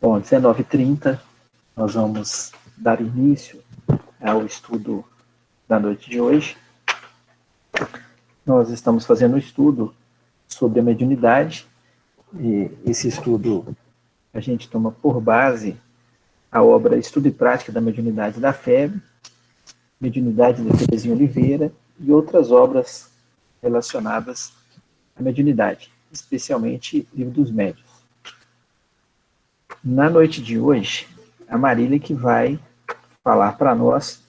Bom, 19h30, nós vamos dar início ao estudo da noite de hoje. Nós estamos fazendo um estudo sobre a mediunidade, e esse estudo a gente toma por base a obra Estudo e Prática da Mediunidade da FEB, Mediunidade de Terezinha Oliveira e outras obras relacionadas à mediunidade, especialmente Livro dos Médiuns. Na noite de hoje, a Marília que vai falar para nós,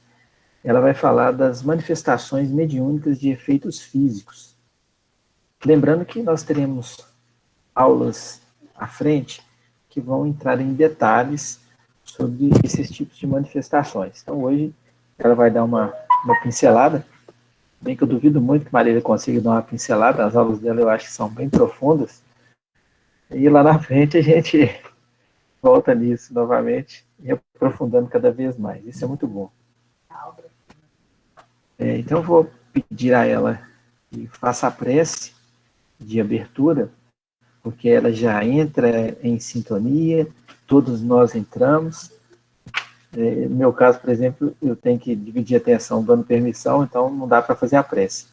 ela vai falar das manifestações mediúnicas de efeitos físicos. Lembrando que nós teremos aulas à frente que vão entrar em detalhes sobre esses tipos de manifestações. Então hoje ela vai dar uma pincelada, bem que eu duvido muito que a Marília consiga dar uma pincelada, as aulas dela eu acho que são bem profundas, e lá na frente a gente volta nisso novamente e aprofundando cada vez mais. Isso é muito bom. Então eu vou pedir a ela que faça a prece de abertura, porque ela já entra em sintonia, todos nós entramos. No meu caso, por exemplo, eu tenho que dividir a atenção dando permissão, então não dá para fazer a prece.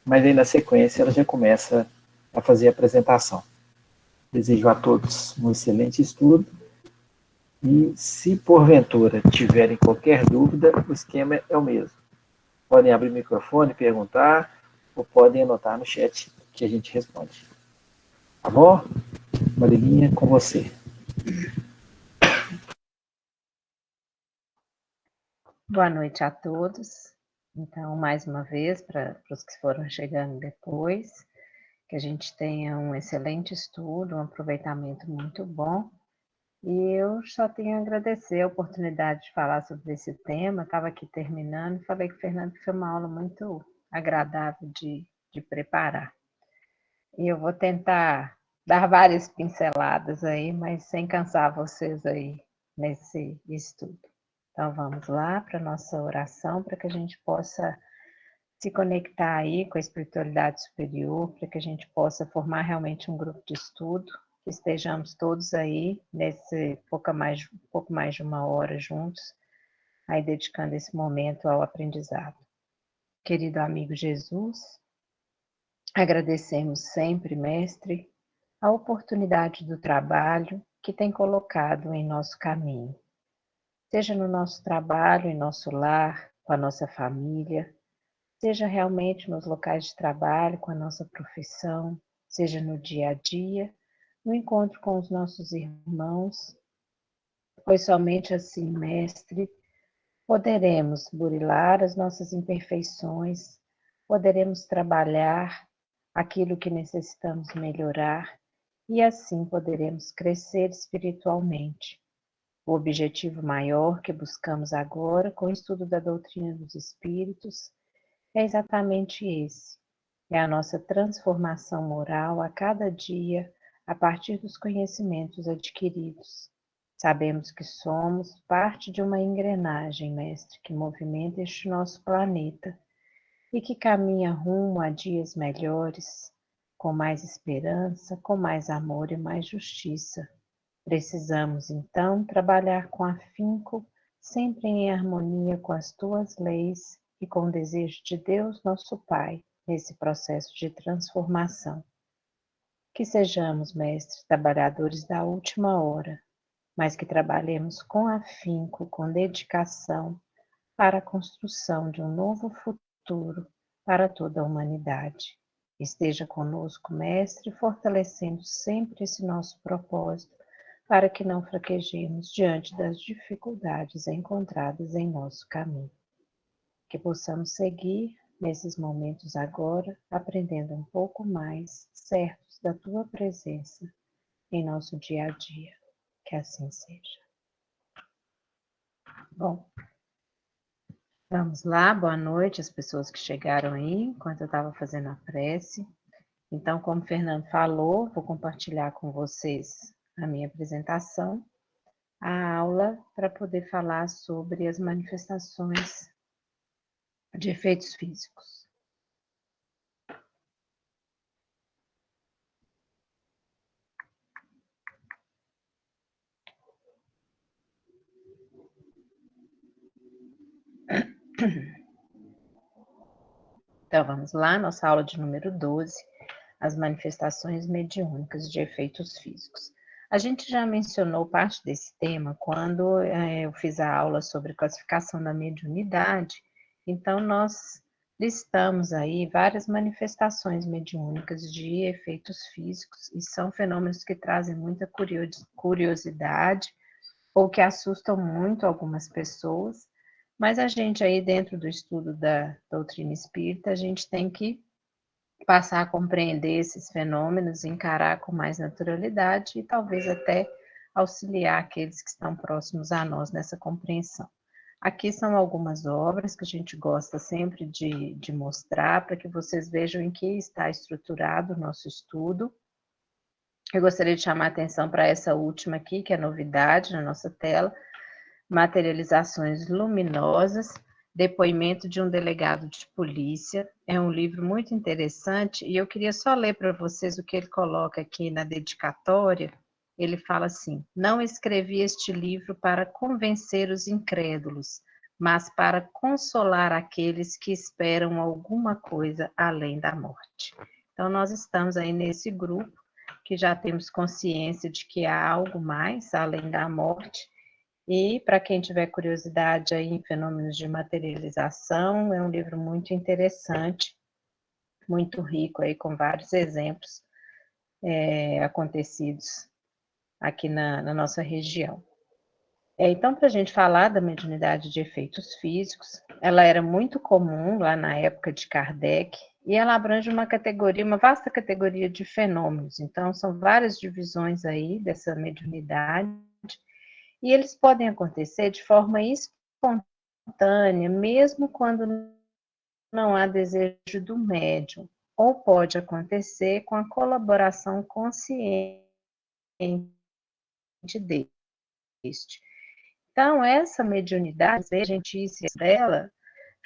Mas aí na sequência ela já começa a fazer a apresentação. Desejo a todos um excelente estudo e se porventura tiverem qualquer dúvida, o esquema é o mesmo. Podem abrir o microfone, perguntar, ou podem anotar no chat que a gente responde. Tá bom? Marilinha, com você. Boa noite a todos. Então, mais uma vez, para os que foram chegando depois, que a gente tenha um excelente estudo, um aproveitamento muito bom. E eu só tenho a agradecer a oportunidade de falar sobre esse tema. Estava aqui terminando e falei que o Fernando foi uma aula muito agradável de preparar. E eu vou tentar dar várias pinceladas aí, mas sem cansar vocês aí nesse estudo. Então vamos lá para a nossa oração, para que a gente possa se conectar aí com a espiritualidade superior, para que a gente possa formar realmente um grupo de estudo, que estejamos todos aí nesse pouco mais de uma hora juntos, aí dedicando esse momento ao aprendizado. Querido amigo Jesus, agradecemos sempre, Mestre, a oportunidade do trabalho que tem colocado em nosso caminho. Seja no nosso trabalho, em nosso lar, com a nossa família, seja realmente nos locais de trabalho, com a nossa profissão, seja no dia a dia, no encontro com os nossos irmãos, pois somente assim, Mestre, poderemos burilar as nossas imperfeições, poderemos trabalhar aquilo que necessitamos melhorar e assim poderemos crescer espiritualmente. O objetivo maior que buscamos agora com o estudo da doutrina dos espíritos é exatamente esse. É a nossa transformação moral a cada dia a partir dos conhecimentos adquiridos. Sabemos que somos parte de uma engrenagem, Mestre, que movimenta este nosso planeta e que caminha rumo a dias melhores, com mais esperança, com mais amor e mais justiça. Precisamos, então, trabalhar com afinco, sempre em harmonia com as tuas leis e com o desejo de Deus, nosso Pai, nesse processo de transformação. Que sejamos, Mestre, trabalhadores da última hora, mas que trabalhemos com afinco, com dedicação, para a construção de um novo futuro para toda a humanidade. Esteja conosco, Mestre, fortalecendo sempre esse nosso propósito, para que não fraquejemos diante das dificuldades encontradas em nosso caminho. Que possamos seguir nesses momentos agora, aprendendo um pouco mais, certos da Tua presença em nosso dia a dia. Que assim seja. Bom, vamos lá, boa noite às pessoas que chegaram aí, enquanto eu estava fazendo a prece. Então, como o Fernando falou, vou compartilhar com vocês a minha apresentação, a aula para poder falar sobre as manifestações de efeitos físicos. Então, vamos lá, nossa aula de número 12, as manifestações mediúnicas de efeitos físicos. A gente já mencionou parte desse tema quando eu fiz a aula sobre classificação da mediunidade, então nós listamos aí várias manifestações mediúnicas de efeitos físicos, e são fenômenos que trazem muita curiosidade ou que assustam muito algumas pessoas, mas a gente aí dentro do estudo da doutrina espírita, a gente tem que passar a compreender esses fenômenos, encarar com mais naturalidade e talvez até auxiliar aqueles que estão próximos a nós nessa compreensão. Aqui são algumas obras que a gente gosta sempre de mostrar para que vocês vejam em que está estruturado o nosso estudo. Eu gostaria de chamar a atenção para essa última aqui, que é novidade na nossa tela, Materializações Luminosas, depoimento de um delegado de polícia. É um livro muito interessante e eu queria só ler para vocês o que ele coloca aqui na dedicatória. Ele fala assim: não escrevi este livro para convencer os incrédulos, mas para consolar aqueles que esperam alguma coisa além da morte. Então, nós estamos aí nesse grupo que já temos consciência de que há algo mais além da morte. E, para quem tiver curiosidade aí em fenômenos de materialização, é um livro muito interessante, muito rico aí, com vários exemplos acontecidos aqui na nossa região. Então, para a gente falar da mediunidade de efeitos físicos, ela era muito comum lá na época de Kardec, e ela abrange uma categoria, uma vasta categoria de fenômenos. Então, são várias divisões aí dessa mediunidade, e eles podem acontecer de forma espontânea, mesmo quando não há desejo do médium, ou pode acontecer com a colaboração consciente deste. Então, essa mediunidade, a gente dela,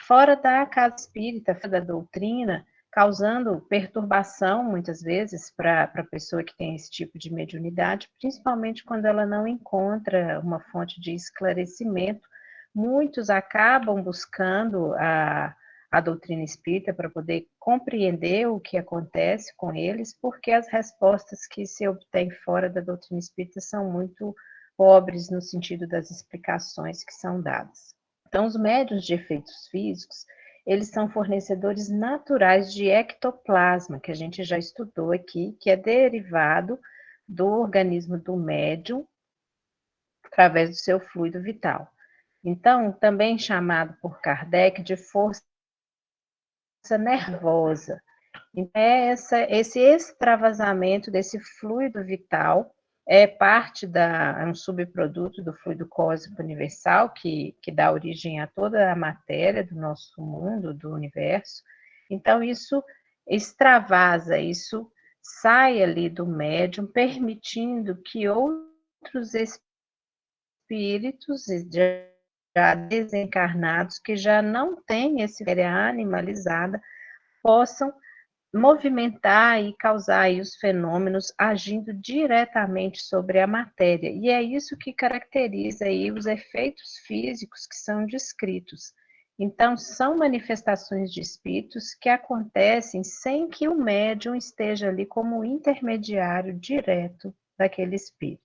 fora da casa espírita, fora da doutrina, causando perturbação, muitas vezes, para a pessoa que tem esse tipo de mediunidade, principalmente quando ela não encontra uma fonte de esclarecimento. Muitos acabam buscando a doutrina espírita para poder compreender o que acontece com eles, porque as respostas que se obtêm fora da doutrina espírita são muito pobres no sentido das explicações que são dadas. Então, os médiuns de efeitos físicos, eles são fornecedores naturais de ectoplasma, que a gente já estudou aqui, que é derivado do organismo do médium através do seu fluido vital. Então, também chamado por Kardec de força nervosa. Então, esse extravasamento desse fluido vital é parte é um subproduto do fluido cósmico universal que dá origem a toda a matéria do nosso mundo, do universo. Então, isso extravasa, isso sai ali do médium, permitindo que outros espíritos já desencarnados, que já não têm esse matéria animalizada, possam movimentar e causar aí os fenômenos agindo diretamente sobre a matéria. E é isso que caracteriza aí os efeitos físicos que são descritos. Então, são manifestações de espíritos que acontecem sem que o médium esteja ali como intermediário direto daquele espírito.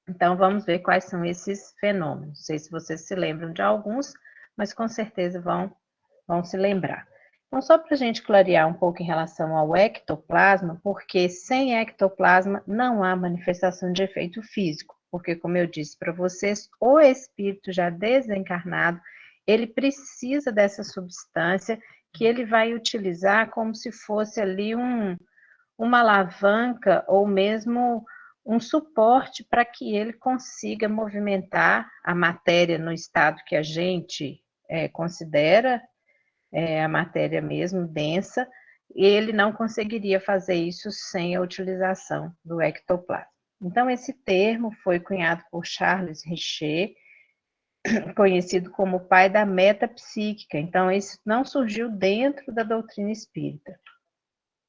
Então, vamos ver quais são esses fenômenos. Não sei se vocês se lembram de alguns, mas com certeza vão se lembrar. Então, só para a gente clarear um pouco em relação ao ectoplasma, porque sem ectoplasma não há manifestação de efeito físico, porque, como eu disse para vocês, o espírito já desencarnado, ele precisa dessa substância que ele vai utilizar como se fosse ali uma alavanca ou mesmo um suporte para que ele consiga movimentar a matéria no estado que a gente considera a matéria mesmo densa, e ele não conseguiria fazer isso sem a utilização do ectoplasma. Então, esse termo foi cunhado por Charles Richer, conhecido como o pai da metapsíquica. Então, isso não surgiu dentro da doutrina espírita,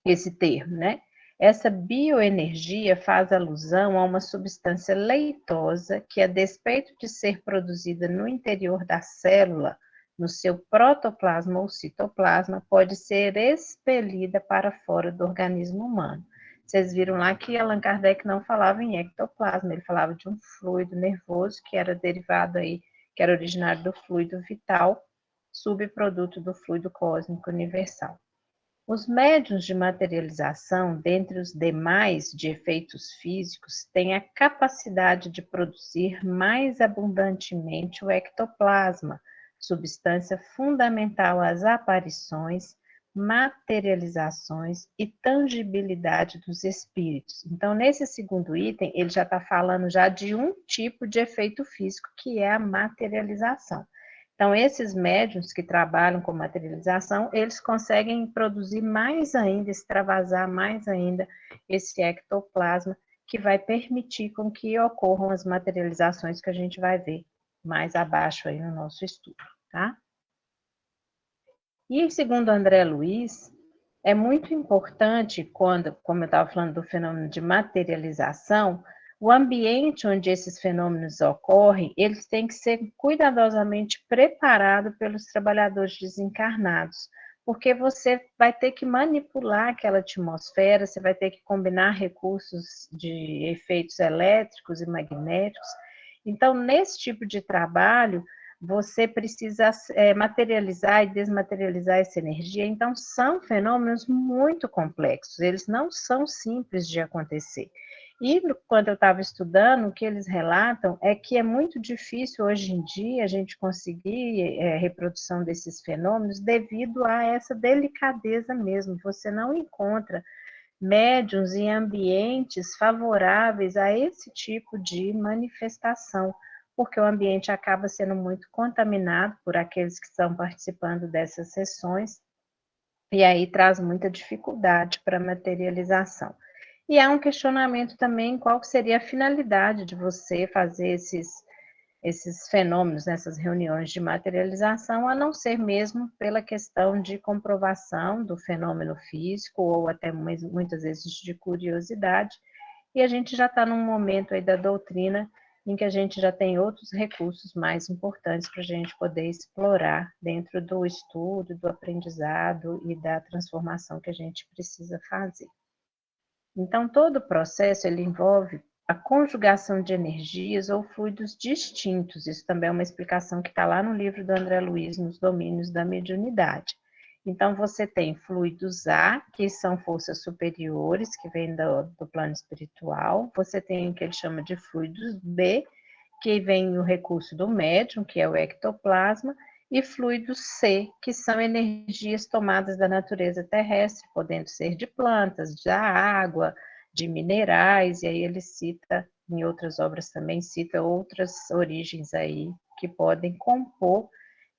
esse termo, né? Essa bioenergia faz alusão a uma substância leitosa que, a despeito de ser produzida no interior da célula, no seu protoplasma ou citoplasma, pode ser expelida para fora do organismo humano. Vocês viram lá que Allan Kardec não falava em ectoplasma, ele falava de um fluido nervoso que era derivado aí, que era originário do fluido vital, subproduto do fluido cósmico universal. Os médiuns de materialização, dentre os demais de efeitos físicos, têm a capacidade de produzir mais abundantemente o ectoplasma, substância fundamental às aparições, materializações e tangibilidade dos espíritos. Então, nesse segundo item, ele já está falando já de um tipo de efeito físico, que é a materialização. Então, esses médiuns que trabalham com materialização, eles conseguem produzir mais ainda, extravasar mais ainda esse ectoplasma, que vai permitir com que ocorram as materializações que a gente vai ver mais abaixo aí no nosso estudo, tá? E segundo André Luiz, é muito importante quando, como eu estava falando do fenômeno de materialização, o ambiente onde esses fenômenos ocorrem, eles têm que ser cuidadosamente preparados pelos trabalhadores desencarnados, porque você vai ter que manipular aquela atmosfera, você vai ter que combinar recursos de efeitos elétricos e magnéticos. Então, nesse tipo de trabalho, você precisa materializar e desmaterializar essa energia. Então, são fenômenos muito complexos, eles não são simples de acontecer. E quando eu estava estudando, o que eles relatam é que é muito difícil hoje em dia a gente conseguir reprodução desses fenômenos devido a essa delicadeza mesmo. Você não encontra médiuns em ambientes favoráveis a esse tipo de manifestação, porque o ambiente acaba sendo muito contaminado por aqueles que estão participando dessas sessões, e aí traz muita dificuldade para a materialização. E há um questionamento também, qual seria a finalidade de você fazer esses fenômenos nessas reuniões de materialização, a não ser mesmo pela questão de comprovação do fenômeno físico, ou até muitas vezes de curiosidade, e a gente já está num momento aí da doutrina em que a gente já tem outros recursos mais importantes para a gente poder explorar dentro do estudo, do aprendizado e da transformação que a gente precisa fazer. Então, todo o processo ele envolve a conjugação de energias ou fluidos distintos. Isso também é uma explicação que está lá no livro do André Luiz, Nos Domínios da Mediunidade. Então, você tem fluidos A, que são forças superiores, que vêm do plano espiritual. Você tem o que ele chama de fluidos B, que vem o recurso do médium, que é o ectoplasma, e fluidos C, que são energias tomadas da natureza terrestre, podendo ser de plantas, da água, de minerais, e aí ele cita, em outras obras também, cita outras origens aí que podem compor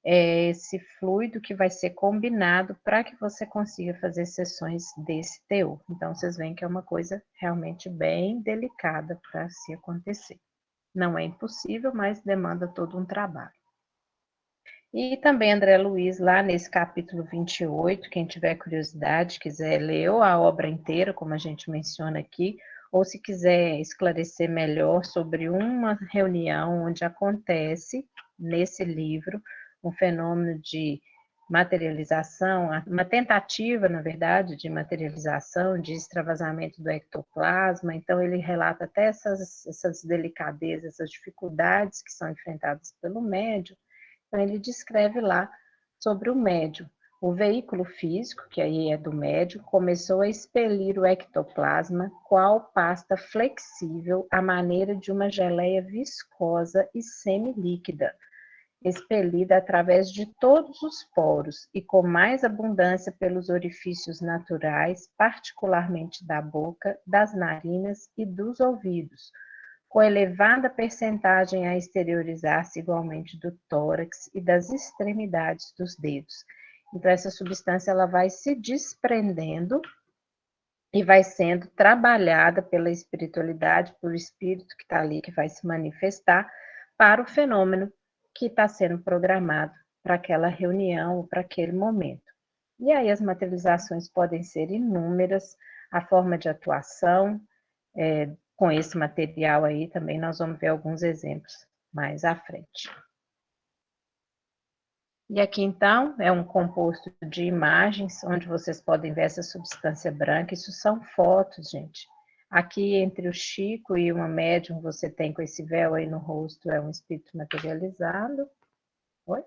esse fluido que vai ser combinado para que você consiga fazer sessões desse teor. Então, vocês veem que é uma coisa realmente bem delicada para se acontecer. Não é impossível, mas demanda todo um trabalho. E também André Luiz, lá nesse capítulo 28, quem tiver curiosidade, quiser ler ou a obra inteira, como a gente menciona aqui, ou se quiser esclarecer melhor sobre uma reunião onde acontece, nesse livro, um fenômeno de materialização, uma tentativa, na verdade, de materialização, de extravasamento do ectoplasma. Então, ele relata até essas delicadezas, essas dificuldades que são enfrentadas pelo médium. Então, ele descreve lá sobre o médium. O veículo físico, que aí é do médium, começou a expelir o ectoplasma, qual pasta flexível, à maneira de uma geleia viscosa e semilíquida, expelida através de todos os poros e com mais abundância pelos orifícios naturais, particularmente da boca, das narinas e dos ouvidos, com elevada percentagem a exteriorizar-se igualmente do tórax e das extremidades dos dedos. Então, essa substância ela vai se desprendendo e vai sendo trabalhada pela espiritualidade, pelo espírito que está ali, que vai se manifestar para o fenômeno que está sendo programado para aquela reunião ou para aquele momento. E aí as materializações podem ser inúmeras, a forma de atuação com esse material aí também nós vamos ver alguns exemplos mais à frente. E aqui, então, é um composto de imagens, onde vocês podem ver essa substância branca. Isso são fotos, gente. Aqui, entre o Chico e uma médium, você tem com esse véu aí no rosto, é um espírito materializado. Oi?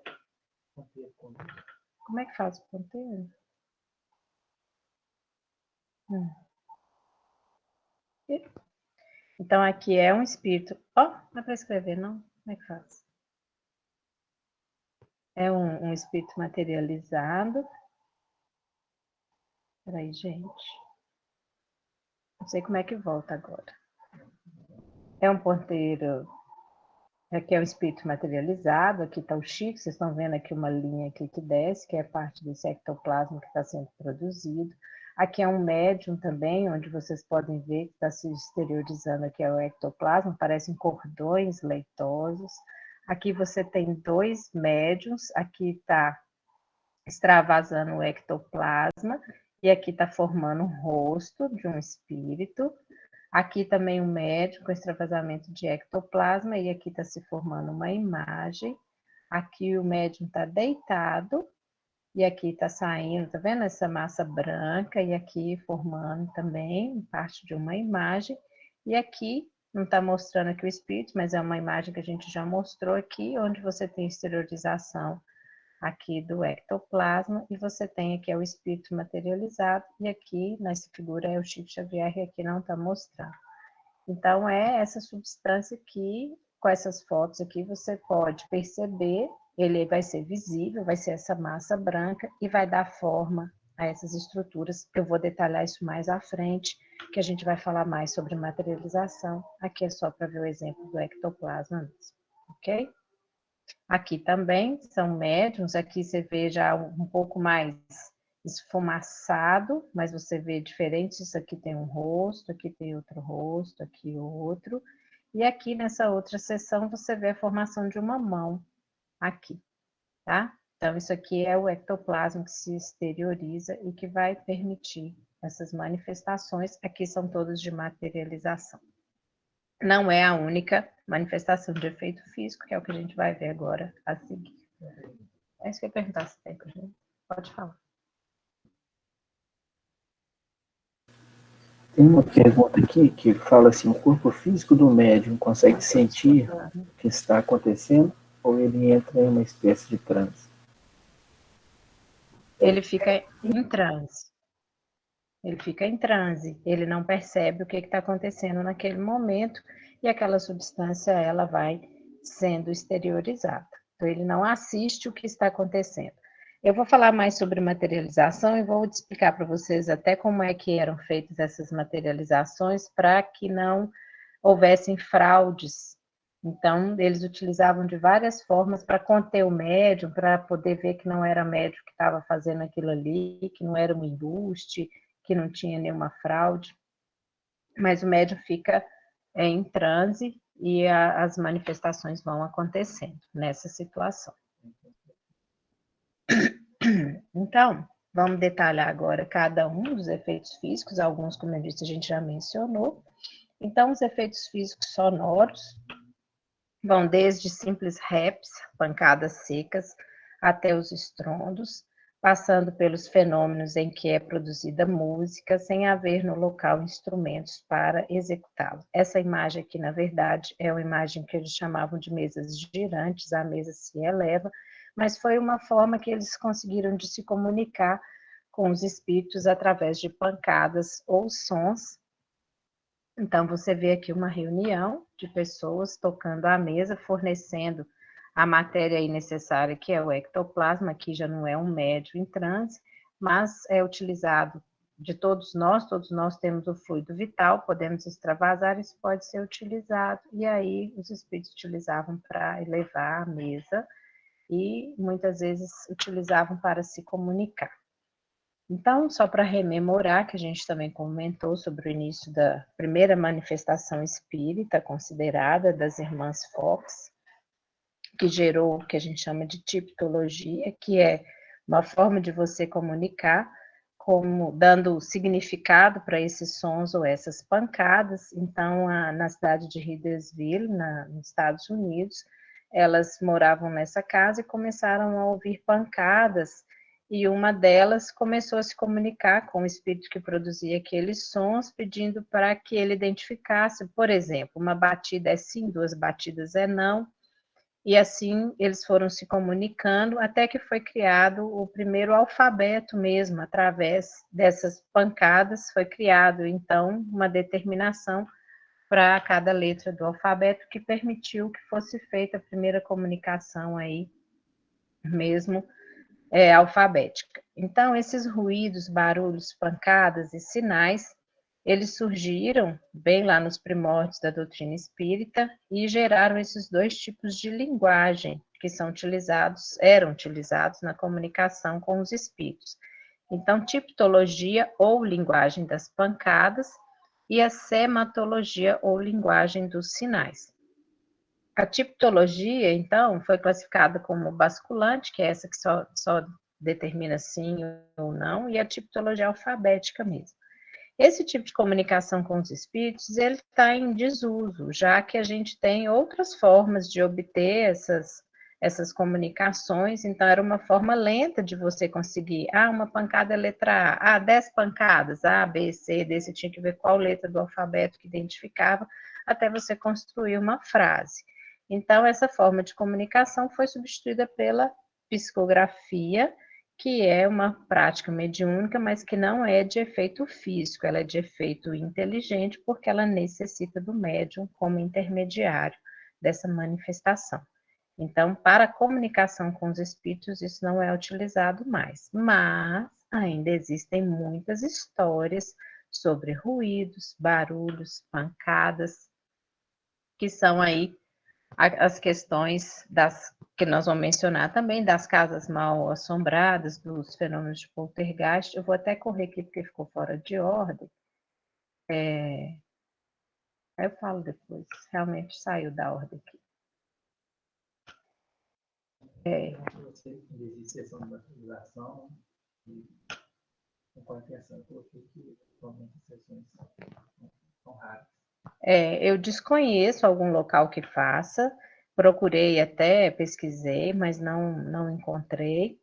Como é que faz o ponteiro? Então, aqui é um espírito... Ó, não é para escrever, não? Como é que faz? É um espírito materializado. Peraí, gente. Não sei como é que volta agora. É um ponteiro... Aqui é o espírito materializado, aqui está o Chico, vocês estão vendo aqui uma linha aqui que desce, que é parte desse ectoplasma que está sendo produzido. Aqui é um médium também, onde vocês podem ver que está se exteriorizando, aqui é o ectoplasma, parecem cordões leitosos. Aqui você tem 2 médiums, aqui está extravasando o ectoplasma, e aqui está formando um rosto de um espírito. Aqui também um médium com extravasamento de ectoplasma, e aqui está se formando uma imagem. Aqui o médium está deitado, e aqui está saindo, tá vendo essa massa branca? E aqui formando também parte de uma imagem. E aqui, não está mostrando aqui o espírito, mas é uma imagem que a gente já mostrou aqui, onde você tem exteriorização aqui do ectoplasma, e você tem aqui o espírito materializado, e aqui nessa figura é o Chico Xavier, e aqui não está mostrando. Então, é essa substância que, com essas fotos aqui, você pode perceber, ele vai ser visível, vai ser essa massa branca, e vai dar forma a essas estruturas. Eu vou detalhar isso mais à frente, que a gente vai falar mais sobre materialização. Aqui é só para ver o exemplo do ectoplasma mesmo, ok? Aqui também são médiums, aqui você vê já um pouco mais esfumaçado, mas você vê diferente, isso aqui tem um rosto, aqui tem outro rosto, aqui outro. E aqui nessa outra seção você vê a formação de uma mão, aqui, tá? Então isso aqui é o ectoplasma que se exterioriza e que vai permitir essas manifestações, aqui são todas de materialização. Não é a única manifestação de efeito físico, que é o que a gente vai ver agora a seguir. É isso que eu ia perguntar se tem, gente. Pode falar. Tem uma pergunta aqui que fala assim: o corpo físico do médium consegue sentir o que está acontecendo ou ele entra em uma espécie de transe? Ele fica em transe. Ele fica em transe, ele não percebe o que está acontecendo naquele momento e aquela substância ela vai sendo exteriorizada. Então, ele não assiste o que está acontecendo. Eu vou falar mais sobre materialização e vou explicar para vocês até como é que eram feitas essas materializações para que não houvessem fraudes. Então, eles utilizavam de várias formas para conter o médium, para poder ver que não era médium que estava fazendo aquilo ali, que não era um embuste, que não tinha nenhuma fraude, mas o médium fica em transe e as manifestações vão acontecendo nessa situação. Então, vamos detalhar agora cada um dos efeitos físicos, alguns, como eu disse, a gente já mencionou. Então, os efeitos físicos sonoros vão desde simples raps, pancadas secas, até os estrondos, passando pelos fenômenos em que é produzida música sem haver no local instrumentos para executá-lo. Essa imagem aqui, na verdade, é uma imagem que eles chamavam de mesas girantes, a mesa se eleva, mas foi uma forma que eles conseguiram de se comunicar com os espíritos através de pancadas ou sons. Então, você vê aqui uma reunião de pessoas tocando à mesa, fornecendo a matéria aí necessária, que é o ectoplasma, que já não é um médio em transe, mas é utilizado de todos nós temos o fluido vital, podemos extravasar, isso pode ser utilizado, e aí os espíritos utilizavam para elevar a mesa, e muitas vezes utilizavam para se comunicar. Então, só para rememorar, que a gente também comentou sobre o início da primeira manifestação espírita considerada das irmãs Fox, que gerou o que a gente chama de tipologia, que é uma forma de você comunicar como dando significado para esses sons ou essas pancadas. Então, na cidade de Hydesville, nos Estados Unidos, elas moravam nessa casa e começaram a ouvir pancadas, e uma delas começou a se comunicar com o espírito que produzia aqueles sons, pedindo para que ele identificasse, por exemplo, uma batida é sim, 2 batidas é não, e assim eles foram se comunicando até que foi criado o primeiro alfabeto mesmo, através dessas pancadas foi criado então uma determinação para cada letra do alfabeto que permitiu que fosse feita a primeira comunicação aí mesmo alfabética. Então esses ruídos, barulhos, pancadas e sinais eles surgiram bem lá nos primórdios da doutrina espírita e geraram esses 2 tipos de linguagem que eram utilizados na comunicação com os espíritos. Então, tiptologia ou linguagem das pancadas e a sematologia ou linguagem dos sinais. A tiptologia, então, foi classificada como basculante, que é essa que só determina sim ou não, e a tiptologia alfabética mesmo. Esse tipo de comunicação com os espíritos, ele está em desuso, já que a gente tem outras formas de obter essas comunicações, então era uma forma lenta de você conseguir, uma pancada é letra A, 10 pancadas, A, B, C, D, você tinha que ver qual letra do alfabeto que identificava, até você construir uma frase. Então, essa forma de comunicação foi substituída pela psicografia, que é uma prática mediúnica, mas que não é de efeito físico, ela é de efeito inteligente, porque ela necessita do médium como intermediário dessa manifestação. Então, para a comunicação com os espíritos, isso não é utilizado mais, mas ainda existem muitas histórias sobre ruídos, barulhos, pancadas, que são aí as questões que nós vamos mencionar também, das casas mal assombradas, dos fenômenos de poltergeist. Eu vou até correr aqui porque ficou fora de ordem. Aí eu falo depois, realmente saiu da ordem aqui. Existe sessão de materialização e com a intenção eu coloquei que atualmente as sessões são raras. Eu desconheço algum local que faça, procurei até, pesquisei, mas não encontrei.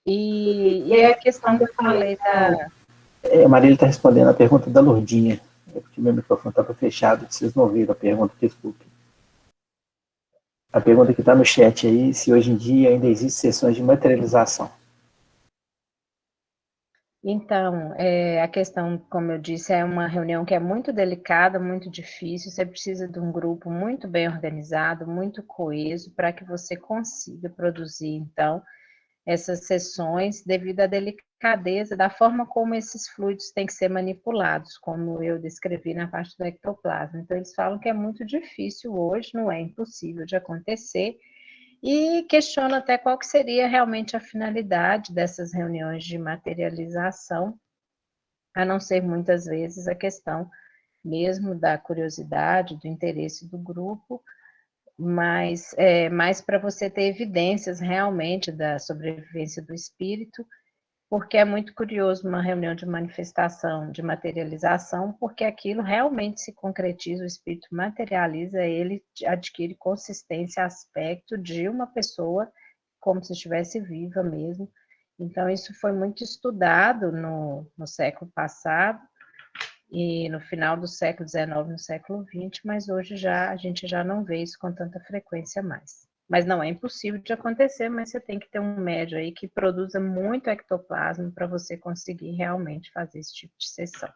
E é a questão que eu falei da... A Marília está respondendo a pergunta da Lourdinha. É porque meu microfone estava fechado, vocês não ouviram a pergunta, desculpe. A pergunta que está no chat aí, se hoje em dia ainda existem sessões de materialização. Então, a questão, como eu disse, é uma reunião que é muito delicada, muito difícil, você precisa de um grupo muito bem organizado, muito coeso, para que você consiga produzir, então, essas sessões devido à delicadeza da forma como esses fluidos têm que ser manipulados, como eu descrevi na parte do ectoplasma. Então, eles falam que é muito difícil hoje, não é impossível de acontecer, e questionam até qual que seria realmente a finalidade dessas reuniões de materialização, a não ser muitas vezes a questão mesmo da curiosidade, do interesse do grupo, mas mais para você ter evidências realmente da sobrevivência do espírito, porque é muito curioso uma reunião de manifestação, de materialização, porque aquilo realmente se concretiza, o espírito materializa, ele adquire consistência, aspecto de uma pessoa, como se estivesse viva mesmo. Então, isso foi muito estudado no século passado, e no final do século XIX, no século XX, mas hoje a gente já não vê isso com tanta frequência mais. Mas não é impossível de acontecer, mas você tem que ter um médio aí que produza muito ectoplasma para você conseguir realmente fazer esse tipo de sessão.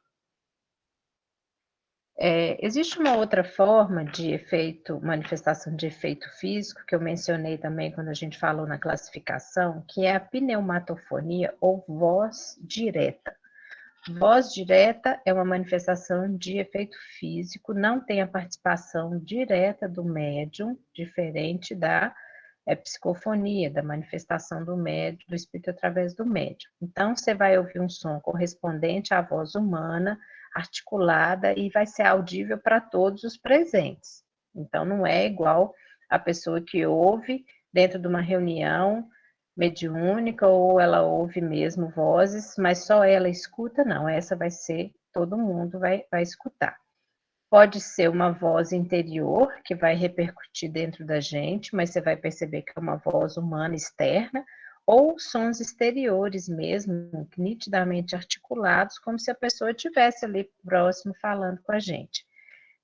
Existe uma outra forma de manifestação de efeito físico, que eu mencionei também quando a gente falou na classificação, que é a pneumatofonia ou voz direta. Voz direta é uma manifestação de efeito físico, não tem a participação direta do médium, diferente da psicofonia, da manifestação do médium, do espírito através do médium. Então, você vai ouvir um som correspondente à voz humana, articulada, e vai ser audível para todos os presentes. Então, não é igual a pessoa que ouve dentro de uma reunião, mediúnica, ou ela ouve mesmo vozes, mas só ela escuta, não, essa vai ser, todo mundo vai escutar. Pode ser uma voz interior, que vai repercutir dentro da gente, mas você vai perceber que é uma voz humana externa, ou sons exteriores mesmo, nitidamente articulados, como se a pessoa estivesse ali próximo falando com a gente.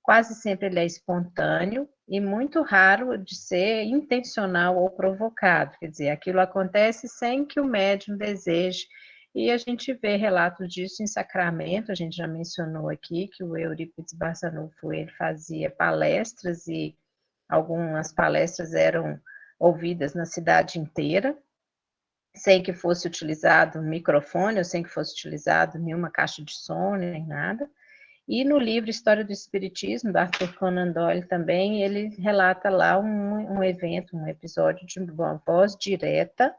Quase sempre ele é espontâneo e muito raro de ser intencional ou provocado, quer dizer, aquilo acontece sem que o médium deseje, e a gente vê relatos disso em Sacramento. A gente já mencionou aqui que o Eurípides Barçanufo, ele fazia palestras, e algumas palestras eram ouvidas na cidade inteira, sem que fosse utilizado microfone, ou sem que fosse utilizado nenhuma caixa de som, nem nada. E no livro História do Espiritismo, do Arthur Conan Doyle também, ele relata lá um evento, um episódio de uma voz direta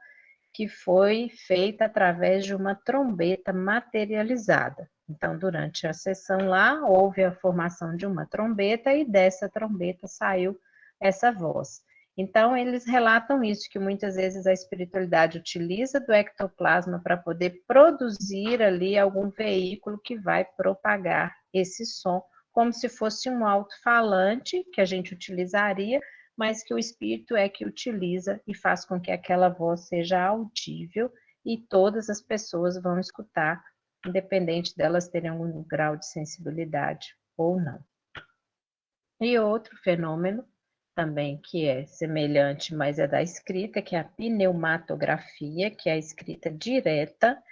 que foi feita através de uma trombeta materializada. Então, durante a sessão lá, houve a formação de uma trombeta, e dessa trombeta saiu essa voz. Então, eles relatam isso, que muitas vezes a espiritualidade utiliza do ectoplasma para poder produzir ali algum veículo que vai propagar esse som, como se fosse um alto-falante que a gente utilizaria, mas que o espírito é que utiliza e faz com que aquela voz seja audível e todas as pessoas vão escutar, independente delas terem algum grau de sensibilidade ou não. E outro fenômeno também que é semelhante, mas é da escrita, que é a pneumatografia, que é a escrita direta.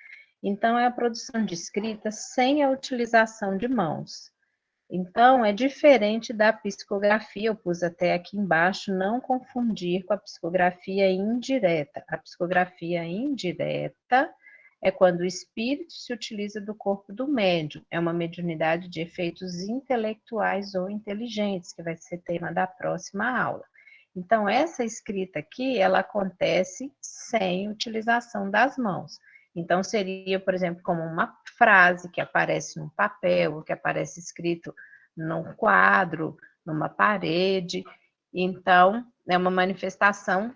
Então, é a produção de escrita sem a utilização de mãos. Então, é diferente da psicografia, eu pus até aqui embaixo, não confundir com a psicografia indireta. A psicografia indireta é quando o espírito se utiliza do corpo do médium, é uma mediunidade de efeitos intelectuais ou inteligentes, que vai ser tema da próxima aula. Então, essa escrita aqui, ela acontece sem utilização das mãos. Então, seria, por exemplo, como uma frase que aparece num papel, que aparece escrito num quadro, numa parede. Então, é uma manifestação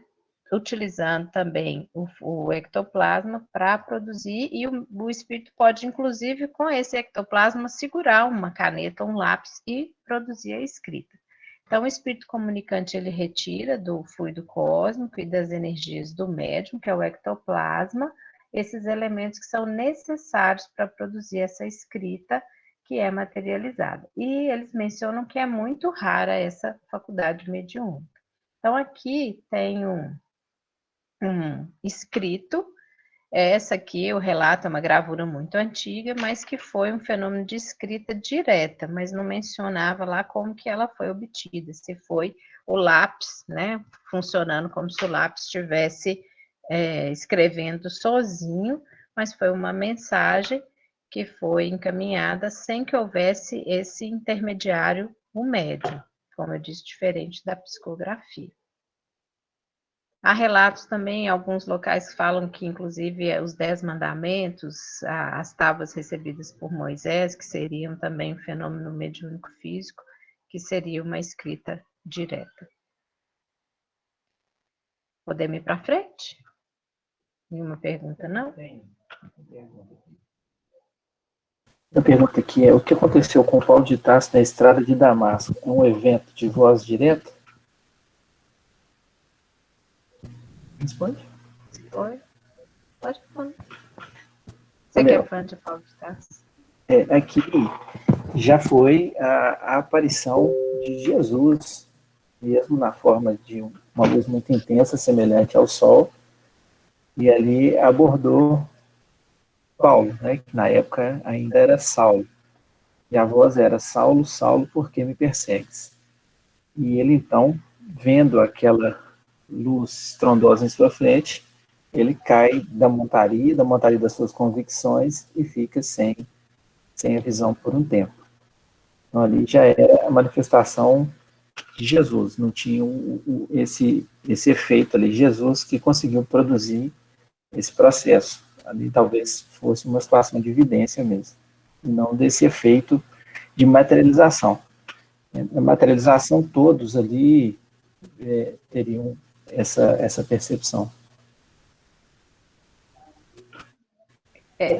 utilizando também o ectoplasma para produzir, e o espírito pode, inclusive, com esse ectoplasma, segurar uma caneta, um lápis e produzir a escrita. Então, o espírito comunicante, ele retira do fluido cósmico e das energias do médium, que é o ectoplasma, esses elementos que são necessários para produzir essa escrita que é materializada. E eles mencionam que é muito rara essa faculdade mediúnica. Então, aqui tem um escrito, essa aqui, o relato é uma gravura muito antiga, mas que foi um fenômeno de escrita direta, mas não mencionava lá como que ela foi obtida, se foi o lápis, né, funcionando como se o lápis estivesse escrevendo sozinho, mas foi uma mensagem que foi encaminhada sem que houvesse esse intermediário, o médium, como eu disse, diferente da psicografia. Há relatos também, em alguns locais falam que, inclusive, os 10 mandamentos, as tábuas recebidas por Moisés, que seriam também um fenômeno mediúnico físico, que seria uma escrita direta. Podemos ir para frente? Nenhuma pergunta, não? A pergunta aqui é: o que aconteceu com Paulo de Tarso na estrada de Damasco? É um evento de voz direta? Responde. Foi? Pode responder. Você que é fã de Paulo de Tarso? Aqui já foi a aparição de Jesus, mesmo na forma de uma luz muito intensa, semelhante ao Sol, e ali abordou Paulo, né, que na época ainda era Saulo. E a voz era: Saulo, Saulo, por que me persegues? E ele então, vendo aquela luz estrondosa em sua frente, ele cai da montaria das suas convicções, e fica sem a visão por um tempo. Então ali já era a manifestação de Jesus, não tinha esse efeito ali, Jesus que conseguiu produzir esse processo. Ali talvez fosse uma situação de evidência mesmo, e não desse efeito de materialização. A materialização, todos ali teriam essa percepção.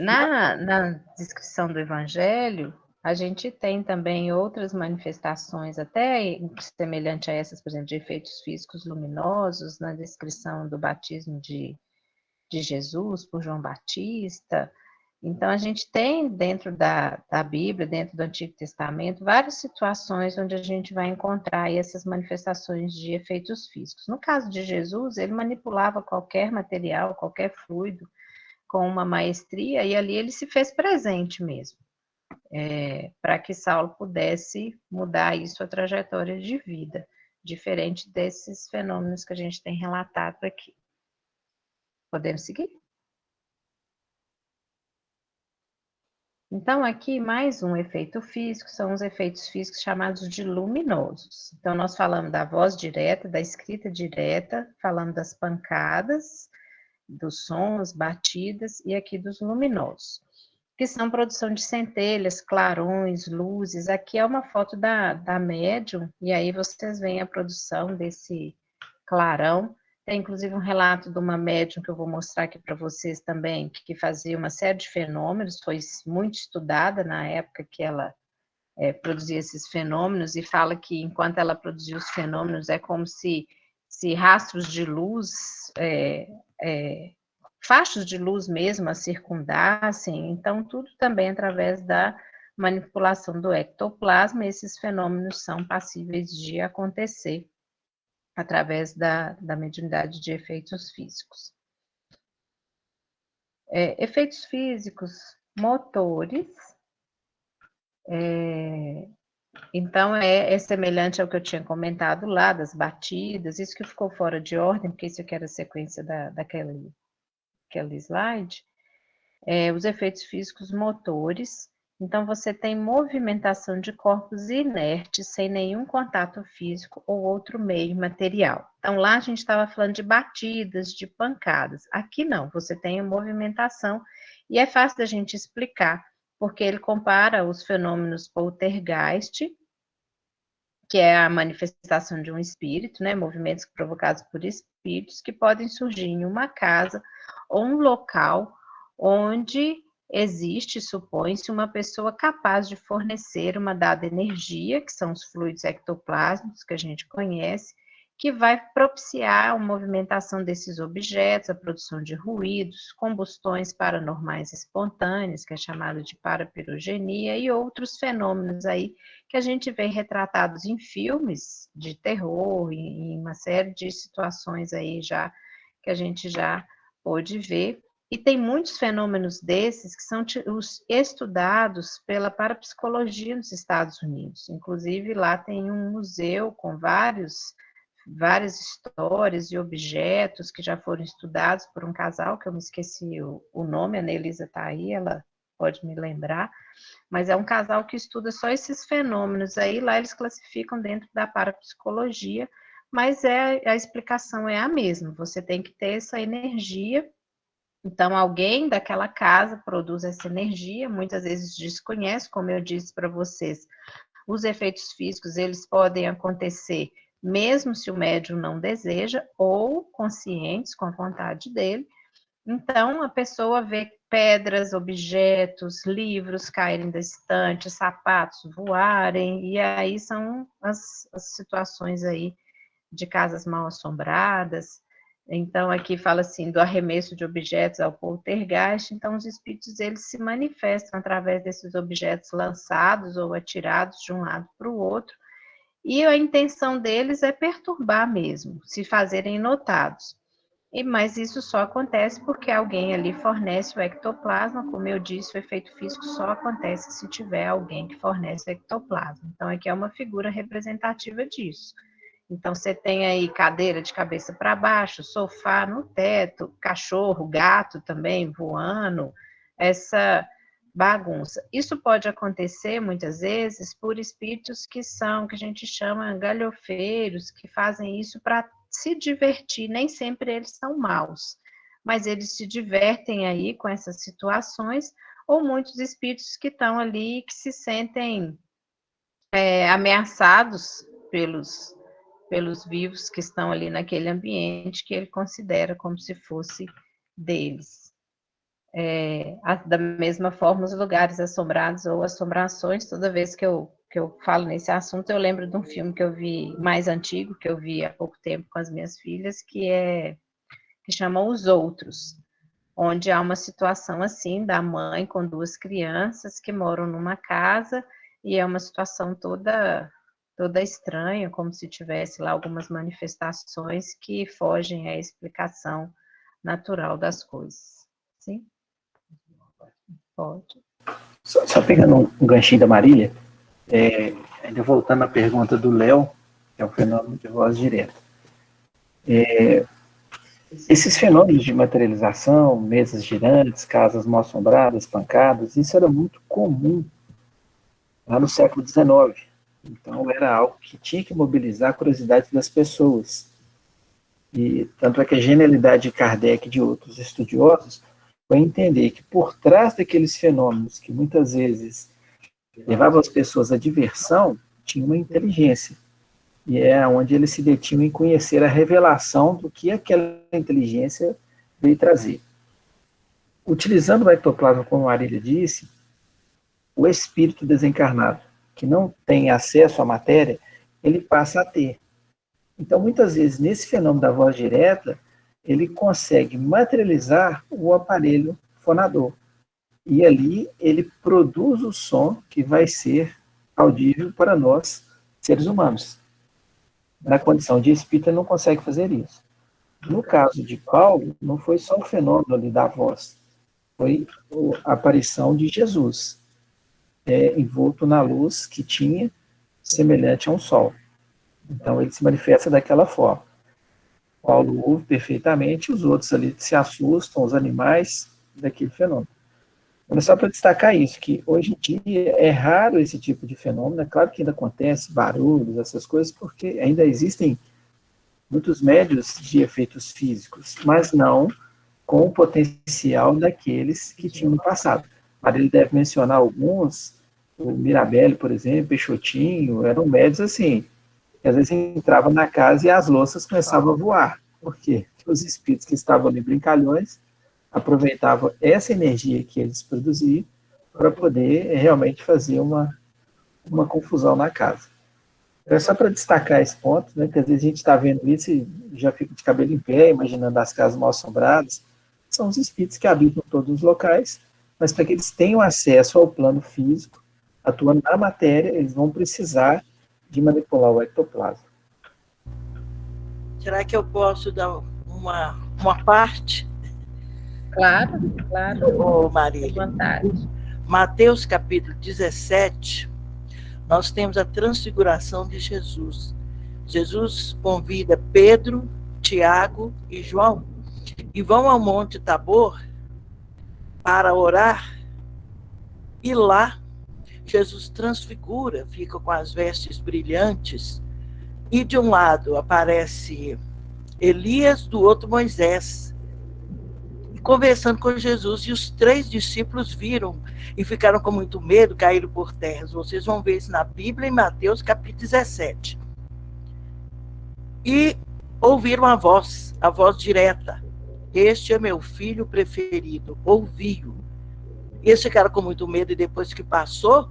Na descrição do Evangelho, a gente tem também outras manifestações, até semelhante a essas, por exemplo, de efeitos físicos luminosos, na descrição do batismo de Jesus por João Batista. Então, a gente tem dentro da Bíblia, dentro do Antigo Testamento, várias situações onde a gente vai encontrar essas manifestações de efeitos físicos. No caso de Jesus, ele manipulava qualquer material, qualquer fluido, com uma maestria, e ali ele se fez presente mesmo, para que Saulo pudesse mudar isso, a trajetória de vida, diferente desses fenômenos que a gente tem relatado aqui. Podemos seguir? Então, aqui mais um efeito físico, são os efeitos físicos chamados de luminosos. Então, nós falamos da voz direta, da escrita direta, falamos das pancadas, dos sons, batidas, e aqui dos luminosos, que são produção de centelhas, clarões, luzes. Aqui é uma foto da médium, e aí vocês veem a produção desse clarão. Tem inclusive um relato de uma médium que eu vou mostrar aqui para vocês também, que fazia uma série de fenômenos, foi muito estudada na época que ela produzia esses fenômenos, e fala que enquanto ela produzia os fenômenos é como se rastros de luz, fachos de luz mesmo a circundassem. Então tudo também através da manipulação do ectoplasma, esses fenômenos são passíveis de acontecer através da mediunidade de efeitos físicos. Efeitos físicos motores, então é semelhante ao que eu tinha comentado lá, das batidas, isso que ficou fora de ordem, porque isso aqui era a sequência daquele slide. Os efeitos físicos motores, então você tem movimentação de corpos inertes, sem nenhum contato físico ou outro meio material. Então lá a gente estava falando de batidas, de pancadas. Aqui não, você tem movimentação, e é fácil da gente explicar, porque ele compara os fenômenos poltergeist, que é a manifestação de um espírito, né, movimentos provocados por espíritos, que podem surgir em uma casa ou um local onde existe, supõe-se, uma pessoa capaz de fornecer uma dada energia, que são os fluidos ectoplásmicos que a gente conhece, que vai propiciar a movimentação desses objetos, a produção de ruídos, combustões paranormais espontâneas, que é chamado de parapirogenia, e outros fenômenos aí que a gente vê retratados em filmes de terror, em uma série de situações aí já que a gente já pôde ver. E tem muitos fenômenos desses que são estudados pela parapsicologia nos Estados Unidos. Inclusive, lá tem um museu com várias histórias e objetos que já foram estudados por um casal, que eu me esqueci o nome, a Nelisa está aí, ela pode me lembrar, mas é um casal que estuda só esses fenômenos aí, lá eles classificam dentro da parapsicologia, mas a explicação é a mesma, você tem que ter essa energia. Então, alguém daquela casa produz essa energia, muitas vezes desconhece, como eu disse para vocês, os efeitos físicos, eles podem acontecer mesmo se o médium não deseja, ou conscientes, com a vontade dele. Então, a pessoa vê pedras, objetos, livros caírem da estante, sapatos voarem, e aí são as situações aí de casas mal assombradas. Então, aqui fala assim, do arremesso de objetos ao poltergeist. Então, os espíritos, eles se manifestam através desses objetos lançados ou atirados de um lado para o outro, e a intenção deles é perturbar mesmo, se fazerem notados. Mas isso só acontece porque alguém ali fornece o ectoplasma. Como eu disse, o efeito físico só acontece se tiver alguém que fornece o ectoplasma. Então, aqui é uma figura representativa disso. Então, você tem aí cadeira de cabeça para baixo, sofá no teto, cachorro, gato também voando, essa bagunça. Isso pode acontecer, muitas vezes, por espíritos que a gente chama galhofeiros, que fazem isso para se divertir. Nem sempre eles são maus, mas eles se divertem aí com essas situações, ou muitos espíritos que estão ali, que se sentem ameaçados pelos vivos que estão ali naquele ambiente que ele considera como se fosse deles. Da mesma forma, os lugares assombrados ou assombrações, toda vez que eu falo nesse assunto, eu lembro de um filme que eu vi, mais antigo, que eu vi há pouco tempo com as minhas filhas, que chama Os Outros, onde há uma situação assim, da mãe com duas crianças que moram numa casa, e é uma situação toda estranha, como se tivesse lá algumas manifestações que fogem à explicação natural das coisas. Sim? Pode. Só pegando um ganchinho da Marília, ainda voltando à pergunta do Léo, que é um fenômeno de voz direta. Esses fenômenos de materialização, mesas girantes, casas mal assombradas, pancadas, isso era muito comum lá no século XIX. Então, era algo que tinha que mobilizar a curiosidade das pessoas. E tanto é que a genialidade de Kardec e de outros estudiosos foi entender que por trás daqueles fenômenos que muitas vezes levavam as pessoas à diversão, tinha uma inteligência. E é onde eles se detinham em conhecer a revelação do que aquela inteligência veio trazer. Utilizando o ectoplasma, como a Marília disse, o espírito desencarnado, que não tem acesso à matéria, ele passa a ter. Então, muitas vezes, nesse fenômeno da voz direta, ele consegue materializar o aparelho fonador. E ali ele produz o som que vai ser audível para nós, seres humanos. Na condição de espírito, ele não consegue fazer isso. No caso de Paulo, não foi só o fenômeno ali da voz, foi a aparição de Jesus, envolto na luz que tinha, semelhante a um sol. Então, ele se manifesta daquela forma. Paulo ouve perfeitamente, os outros ali se assustam, os animais, daquele fenômeno. Mas só para destacar isso, que hoje em dia é raro esse tipo de fenômeno, é claro que ainda acontece barulhos, essas coisas, porque ainda existem muitos médios de efeitos físicos, mas não com o potencial daqueles que tinham no passado. Mas ele deve mencionar alguns, o Mirabelli, por exemplo, Peixotinho, eram médios assim, que às vezes entravam na casa e as louças começavam a voar. Por quê? Porque os espíritos que estavam ali brincalhões aproveitavam essa energia que eles produziam para poder realmente fazer uma confusão na casa. Então, é só para destacar esse ponto, né, que às vezes a gente está vendo isso e já fica de cabelo em pé, imaginando as casas mal assombradas. São os espíritos que habitam todos os locais, mas para que eles tenham acesso ao plano físico, atuando na matéria, eles vão precisar de manipular o ectoplasma. Será que eu posso dar uma parte? Claro. Ô, Marília. Mateus capítulo 17, nós temos a transfiguração de Jesus. Jesus convida Pedro, Tiago e João e vão ao Monte Tabor para orar, e lá Jesus transfigura, fica com as vestes brilhantes, e de um lado aparece Elias, do outro Moisés, conversando com Jesus, e os 3 discípulos viram e ficaram com muito medo, caíram por terra. Vocês vão ver isso na Bíblia, em Mateus capítulo 17. E ouviram a voz direta: este é meu filho preferido, ouvi-o. E eles ficaram com muito medo, e depois que passou,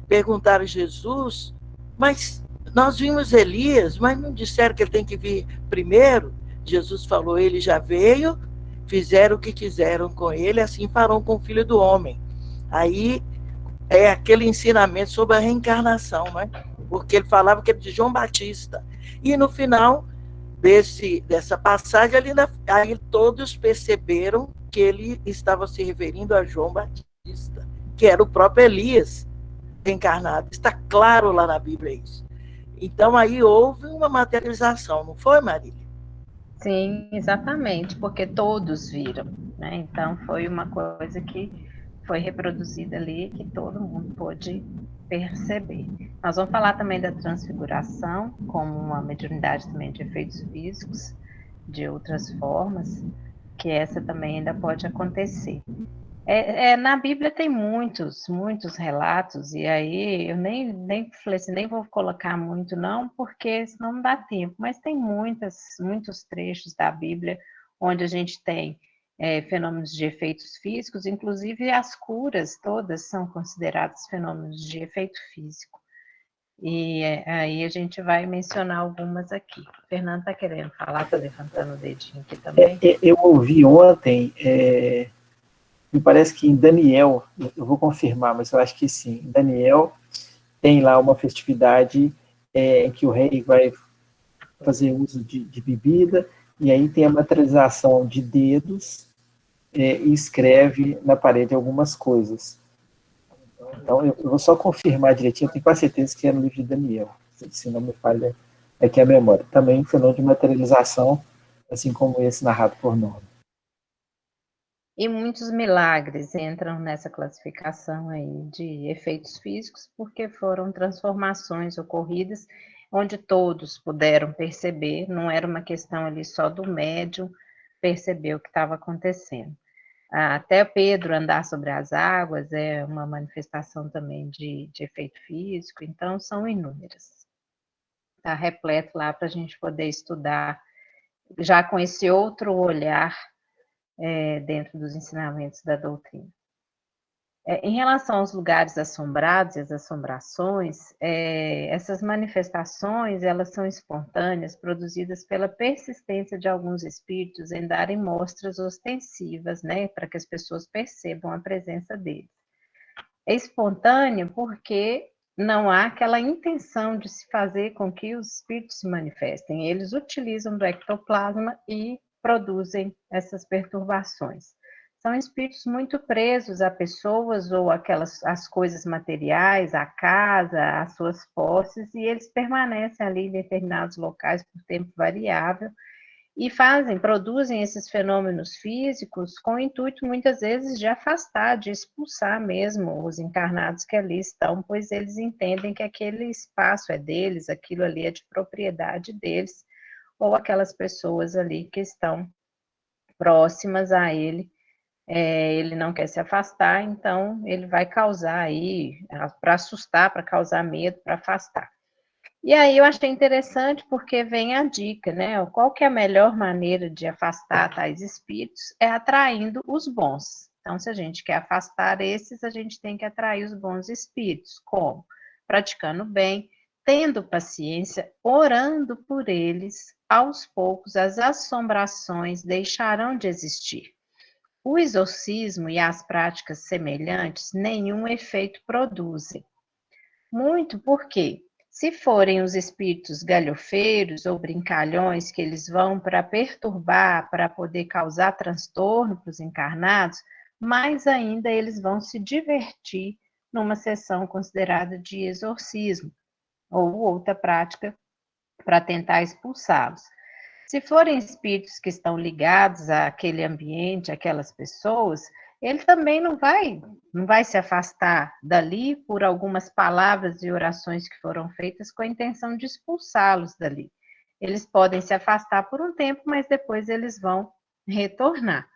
perguntaram a Jesus: mas nós vimos Elias, mas não disseram que ele tem que vir primeiro? Jesus falou: ele já veio, fizeram o que quiseram com ele, assim farão com o Filho do Homem. Aí é aquele ensinamento sobre a reencarnação, né? Porque ele falava que era de João Batista. E no final dessa passagem, aí todos perceberam que ele estava se referindo a João Batista, que era o próprio Elias reencarnado. Está claro lá na Bíblia isso. Então aí houve uma materialização, não foi, Marília? Sim, exatamente, porque todos viram, né? Então foi uma coisa que foi reproduzida ali, que todo mundo pôde perceber. Nós vamos falar também da transfiguração, como uma mediunidade também de efeitos físicos, de outras formas, que essa também ainda pode acontecer. Na Bíblia tem muitos relatos, e aí eu nem falei assim, nem vou colocar muito não, porque senão não dá tempo, mas tem muitos trechos da Bíblia onde a gente tem fenômenos de efeitos físicos, inclusive as curas todas são consideradas fenômenos de efeito físico. E aí a gente vai mencionar algumas aqui. O Fernando está querendo falar, está levantando o dedinho aqui também. Eu ouvi ontem, me parece que em Daniel, eu vou confirmar, mas eu acho que sim, em Daniel tem lá uma festividade em que o rei vai fazer uso de bebida, e aí tem a materialização de dedos e escreve na parede algumas coisas. Então, eu vou só confirmar direitinho, eu tenho quase certeza que é no livro de Daniel, se não me falha aqui a memória. Também um fenômeno de materialização, assim como esse narrado por Norma. E muitos milagres entram nessa classificação aí de efeitos físicos, porque foram transformações ocorridas onde todos puderam perceber, não era uma questão ali só do médium perceber o que estava acontecendo. Até Pedro andar sobre as águas é uma manifestação também de efeito físico, então são inúmeras. Está repleto lá para a gente poder estudar, já com esse outro olhar dentro dos ensinamentos da doutrina. Em relação aos lugares assombrados e as assombrações, essas manifestações, elas são espontâneas, produzidas pela persistência de alguns espíritos em darem mostras ostensivas, né, para que as pessoas percebam a presença deles. É espontâneo porque não há aquela intenção de se fazer com que os espíritos se manifestem. Eles utilizam do ectoplasma e produzem essas perturbações. São espíritos muito presos a pessoas ou as coisas materiais, a casa, as suas posses, e eles permanecem ali em determinados locais por tempo variável e produzem esses fenômenos físicos com o intuito, muitas vezes, de afastar, de expulsar mesmo os encarnados que ali estão, pois eles entendem que aquele espaço é deles, aquilo ali é de propriedade deles, ou aquelas pessoas ali que estão próximas a ele. Ele não quer se afastar, então ele vai causar aí, para assustar, para causar medo, para afastar. E aí eu achei interessante porque vem a dica, né? Qual que é a melhor maneira de afastar tais espíritos? É atraindo os bons. Então, se a gente quer afastar esses, a gente tem que atrair os bons espíritos. Como? Praticando bem, tendo paciência, orando por eles, aos poucos as assombrações deixarão de existir. O exorcismo e as práticas semelhantes nenhum efeito produzem. Muito porque, se forem os espíritos galhofeiros ou brincalhões que eles vão para perturbar, para poder causar transtorno para os encarnados, mais ainda eles vão se divertir numa sessão considerada de exorcismo ou outra prática para tentar expulsá-los. Se forem espíritos que estão ligados àquele ambiente, àquelas pessoas, ele também não vai se afastar dali por algumas palavras e orações que foram feitas com a intenção de expulsá-los dali. Eles podem se afastar por um tempo, mas depois eles vão retornar.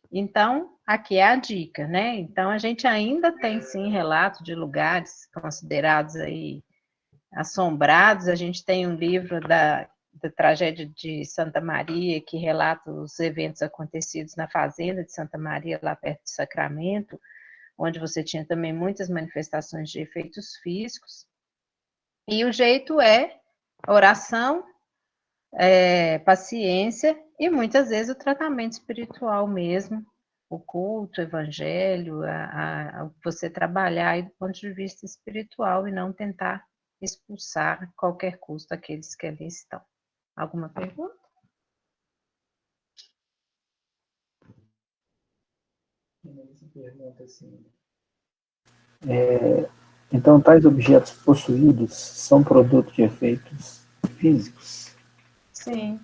Então, aqui é a dica, né? Então, a gente ainda tem, sim, relatos de lugares considerados aí assombrados. A gente tem um livro da tragédia de Santa Maria, que relata os eventos acontecidos na fazenda de Santa Maria, lá perto do Sacramento, onde você tinha também muitas manifestações de efeitos físicos. E o jeito é oração, paciência e muitas vezes o tratamento espiritual mesmo, o culto, o evangelho, você trabalhar aí do ponto de vista espiritual e não tentar expulsar a qualquer custo aqueles que ali estão. Alguma pergunta? Então, tais objetos possuídos são produto de efeitos físicos? Sim.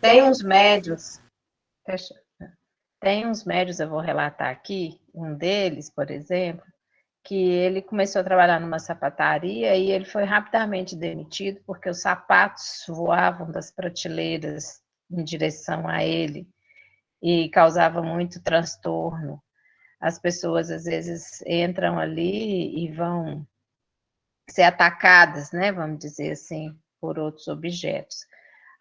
Tem uns médios, eu vou relatar aqui, um deles, por exemplo, que ele começou a trabalhar numa sapataria e ele foi rapidamente demitido porque os sapatos voavam das prateleiras em direção a ele e causava muito transtorno. As pessoas às vezes entram ali e vão ser atacadas, né, vamos dizer assim, por outros objetos.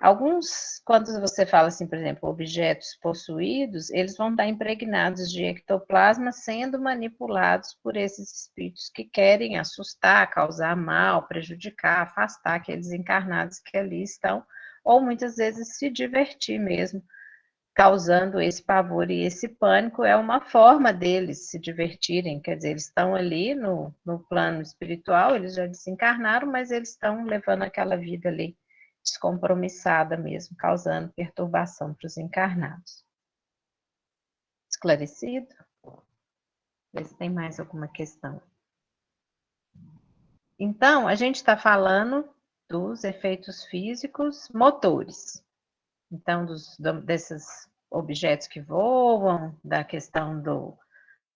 Alguns, quando você fala assim, por exemplo, objetos possuídos, eles vão estar impregnados de ectoplasma, sendo manipulados por esses espíritos que querem assustar, causar mal, prejudicar, afastar aqueles encarnados que ali estão, ou muitas vezes se divertir mesmo, causando esse pavor e esse pânico. É uma forma deles se divertirem, quer dizer, eles estão ali no plano espiritual, eles já desencarnaram, mas eles estão levando aquela vida ali descompromissada mesmo, causando perturbação para os encarnados. Esclarecido? Vê se tem mais alguma questão. Então, a gente está falando dos efeitos físicos motores. Então, desses objetos que voam, da questão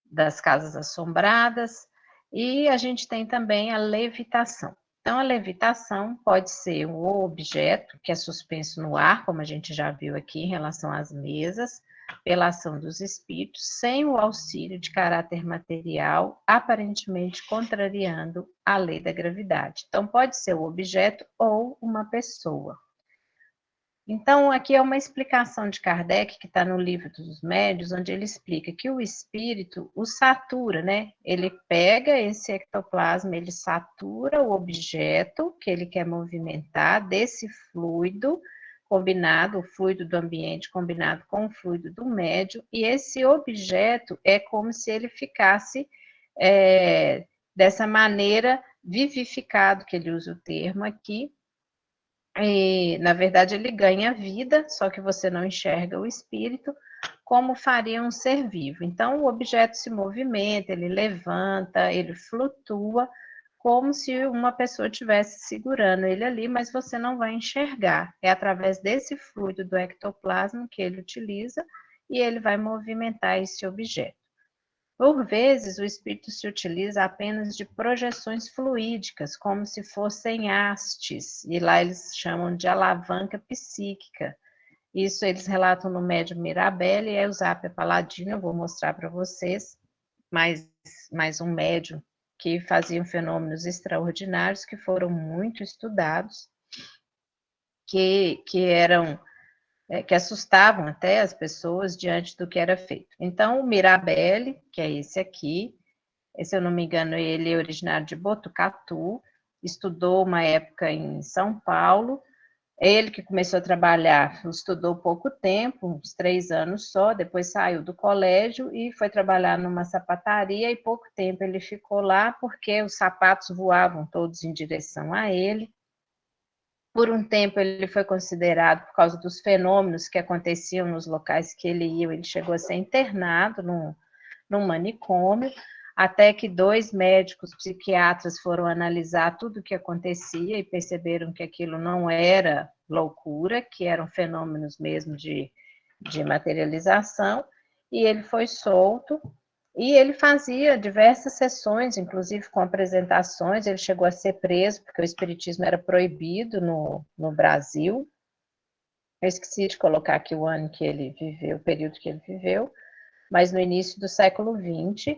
das casas assombradas, e a gente tem também a levitação. Então, a levitação pode ser um objeto que é suspenso no ar, como a gente já viu aqui em relação às mesas, pela ação dos espíritos, sem o auxílio de caráter material, aparentemente contrariando a lei da gravidade. Então, pode ser o objeto ou uma pessoa. Então, aqui é uma explicação de Kardec, que está no Livro dos Médiuns, onde ele explica que o espírito o satura, né? Ele pega esse ectoplasma, ele satura o objeto que ele quer movimentar desse fluido combinado, o fluido do ambiente combinado com o fluido do médium, e esse objeto é como se ele ficasse dessa maneira vivificado, que ele usa o termo aqui. E, na verdade, ele ganha vida, só que você não enxerga o espírito, como faria um ser vivo. Então, o objeto se movimenta, ele levanta, ele flutua, como se uma pessoa estivesse segurando ele ali, mas você não vai enxergar. É através desse fluido do ectoplasma que ele utiliza e ele vai movimentar esse objeto. Por vezes, o espírito se utiliza apenas de projeções fluídicas, como se fossem hastes, e lá eles chamam de alavanca psíquica. Isso eles relatam no médium Mirabelli e Eusapia Paladino. Eu vou mostrar para vocês mais um médium que faziam fenômenos extraordinários, que foram muito estudados, que assustavam até as pessoas diante do que era feito. Então, o Mirabelli, que é esse aqui, se eu não me engano, ele é originário de Botucatu, estudou uma época em São Paulo. Ele que começou a trabalhar, estudou pouco tempo, uns 3 anos só, depois saiu do colégio e foi trabalhar numa sapataria, e pouco tempo ele ficou lá, porque os sapatos voavam todos em direção a ele. Por um tempo ele foi considerado, por causa dos fenômenos que aconteciam nos locais que ele ia, ele chegou a ser internado num manicômio, até que 2 médicos psiquiatras foram analisar tudo o que acontecia e perceberam que aquilo não era loucura, que eram fenômenos mesmo de materialização, e ele foi solto. E ele fazia diversas sessões, inclusive com apresentações. Ele chegou a ser preso, porque o espiritismo era proibido no Brasil. Eu esqueci de colocar aqui o ano que ele viveu, o período que ele viveu, mas no início do século XX.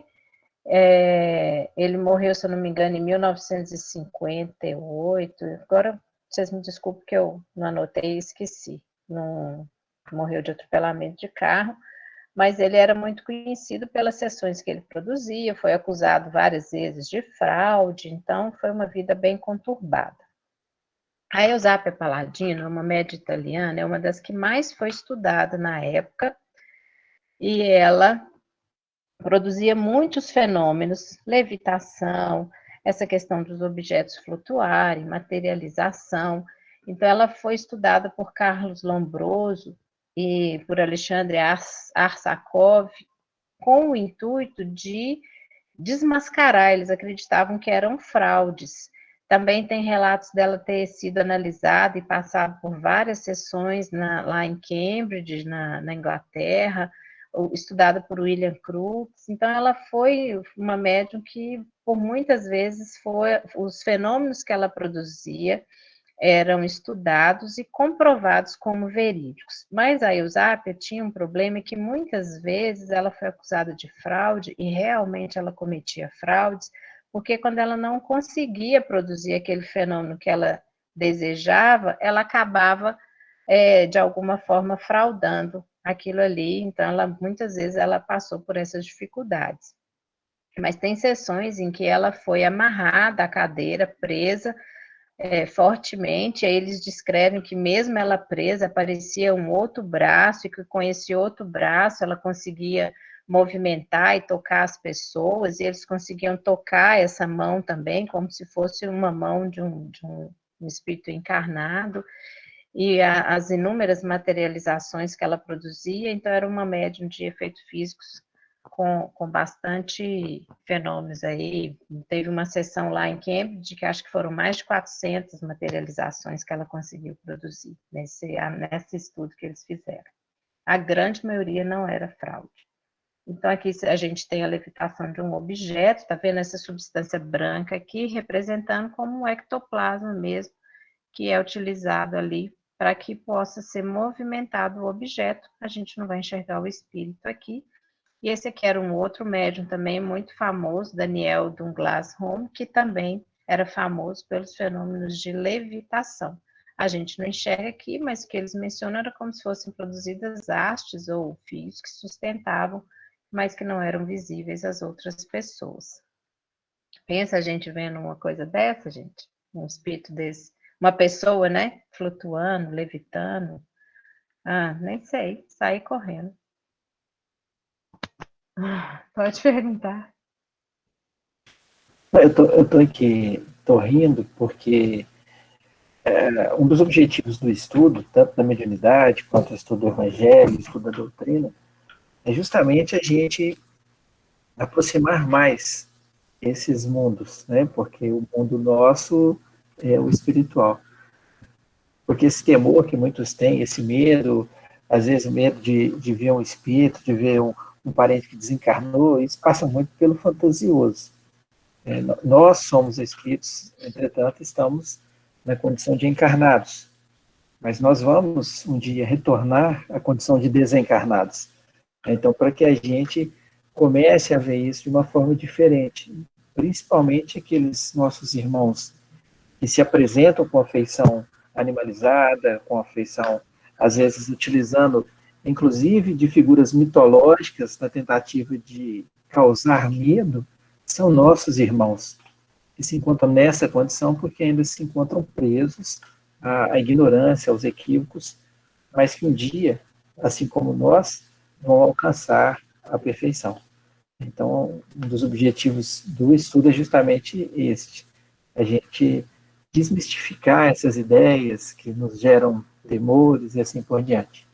Ele morreu, se eu não me engano, em 1958. Agora, vocês me desculpem que eu não anotei e esqueci. Não, morreu de atropelamento de carro, mas ele era muito conhecido pelas sessões que ele produzia, foi acusado várias vezes de fraude, então foi uma vida bem conturbada. A Eusapia Paladino, uma média italiana, é uma das que mais foi estudada na época, e ela produzia muitos fenômenos, levitação, essa questão dos objetos flutuarem, materialização. Então, ela foi estudada por Carlos Lombroso e por Alexandre Arsakov, com o intuito de desmascarar. Eles acreditavam que eram fraudes. Também tem relatos dela ter sido analisada e passado por várias sessões lá em Cambridge, na Inglaterra, estudada por William Crookes. Então, ela foi uma médium que, por muitas vezes, os fenômenos que ela produzia eram estudados e comprovados como verídicos. Mas a Eusapia tinha um problema, que muitas vezes ela foi acusada de fraude, e realmente ela cometia fraudes, porque quando ela não conseguia produzir aquele fenômeno que ela desejava, ela acabava de alguma forma fraudando aquilo ali, então muitas vezes ela passou por essas dificuldades. Mas tem sessões em que ela foi amarrada à cadeira, presa, fortemente, aí eles descrevem que mesmo ela presa, aparecia um outro braço, e que com esse outro braço ela conseguia movimentar e tocar as pessoas, e eles conseguiam tocar essa mão também, como se fosse uma mão de um espírito encarnado, e as inúmeras materializações que ela produzia, então era uma médium de efeitos físicos com bastante fenômenos aí. Teve uma sessão lá em Cambridge, que acho que foram mais de 400 materializações que ela conseguiu produzir nesse estudo que eles fizeram. A grande maioria não era fraude. Então, aqui a gente tem a levitação de um objeto, tá vendo essa substância branca aqui, representando como um ectoplasma mesmo, que é utilizado ali para que possa ser movimentado o objeto. A gente não vai enxergar o espírito aqui. E esse aqui era um outro médium também muito famoso, Daniel Douglas Home, que também era famoso pelos fenômenos de levitação. A gente não enxerga aqui, mas o que eles mencionam era como se fossem produzidas hastes ou fios que sustentavam, mas que não eram visíveis às outras pessoas. Pensa a gente vendo uma coisa dessa, gente? Um espírito desse. Uma pessoa, né? Flutuando, levitando. Ah, nem sei. Sair correndo. Pode perguntar. Eu tô aqui, tô rindo, porque um dos objetivos do estudo, tanto da mediunidade quanto do estudo do evangelho, estudo da doutrina, é justamente a gente aproximar mais esses mundos, né? Porque o mundo nosso é o espiritual. Porque esse temor que muitos têm, esse medo, às vezes medo de ver um espírito, de ver um parente que desencarnou, isso passa muito pelo fantasioso. Nós somos espíritos, entretanto, estamos na condição de encarnados. Mas nós vamos um dia retornar à condição de desencarnados. Então, para que a gente comece a ver isso de uma forma diferente, principalmente aqueles nossos irmãos que se apresentam com a feição animalizada, com a feição, às vezes, utilizando, inclusive, de figuras mitológicas na tentativa de causar medo, são nossos irmãos, que se encontram nessa condição porque ainda se encontram presos à ignorância, aos equívocos, mas que um dia, assim como nós, vão alcançar a perfeição. Então, um dos objetivos do estudo é justamente este, a gente desmistificar essas ideias que nos geram temores e assim por diante.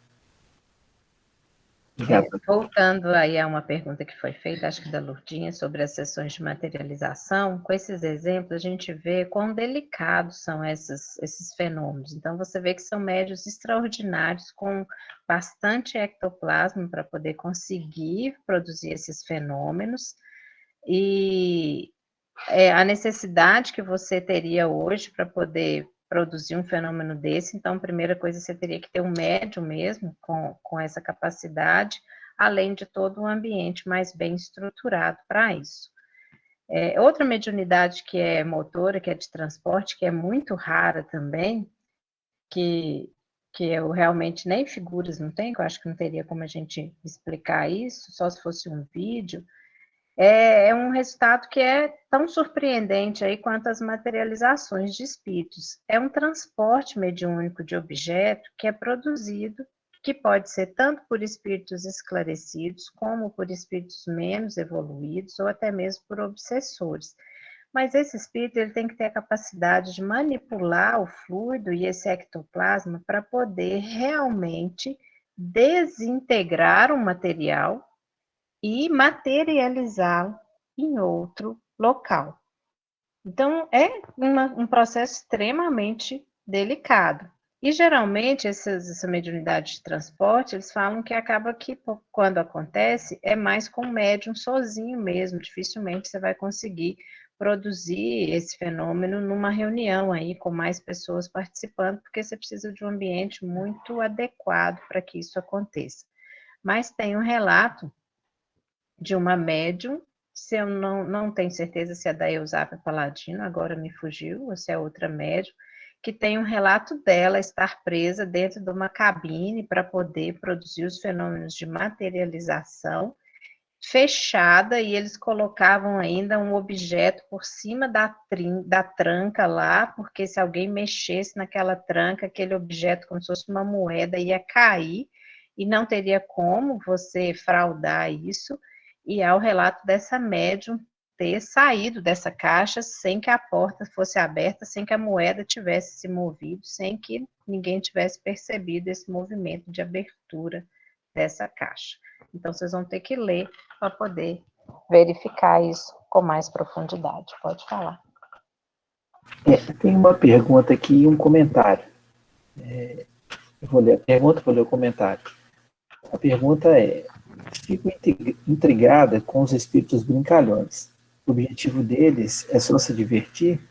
Voltando aí a uma pergunta que foi feita, acho que da Lourdinha, sobre as sessões de materialização, com esses exemplos a gente vê quão delicados são esses fenômenos. Então você vê que são médios extraordinários, com bastante ectoplasma para poder conseguir produzir esses fenômenos, e a necessidade que você teria hoje para poder produzir um fenômeno desse, então, a primeira coisa, você teria que ter um médium mesmo com essa capacidade, além de todo um ambiente mais bem estruturado para isso. Outra mediunidade que é motora, que é de transporte, que é muito rara também, que eu realmente nem figuras não tenho, que eu acho que não teria como a gente explicar isso, só se fosse um vídeo, é um resultado que é tão surpreendente aí quanto as materializações de espíritos. É um transporte mediúnico de objeto que é produzido, que pode ser tanto por espíritos esclarecidos, como por espíritos menos evoluídos, ou até mesmo por obsessores. Mas esse espírito ele tem que ter a capacidade de manipular o fluido e esse ectoplasma para poder realmente desintegrar um material e materializá-lo em outro local. Então, é um processo extremamente delicado. E, geralmente, essa mediunidade de transporte, eles falam que acaba que, quando acontece, é mais com o médium sozinho mesmo, dificilmente você vai conseguir produzir esse fenômeno numa reunião aí, com mais pessoas participando, porque você precisa de um ambiente muito adequado para que isso aconteça. Mas tem um relato de uma médium, se eu não tenho certeza se é da Eusapia Paladino, agora me fugiu, ou se é outra médium, que tem um relato dela estar presa dentro de uma cabine para poder produzir os fenômenos de materialização, fechada, e eles colocavam ainda um objeto por cima da tranca lá, porque se alguém mexesse naquela tranca, aquele objeto, como se fosse uma moeda, ia cair, e não teria como você fraudar isso, e há o relato dessa médium ter saído dessa caixa sem que a porta fosse aberta, sem que a moeda tivesse se movido, sem que ninguém tivesse percebido esse movimento de abertura dessa caixa. Então, vocês vão ter que ler para poder verificar isso com mais profundidade. Pode falar. Tem uma pergunta aqui e um comentário. Eu vou ler a pergunta, vou ler o comentário. A pergunta é: fico intrigada com os espíritos brincalhões. O objetivo deles é só se divertir?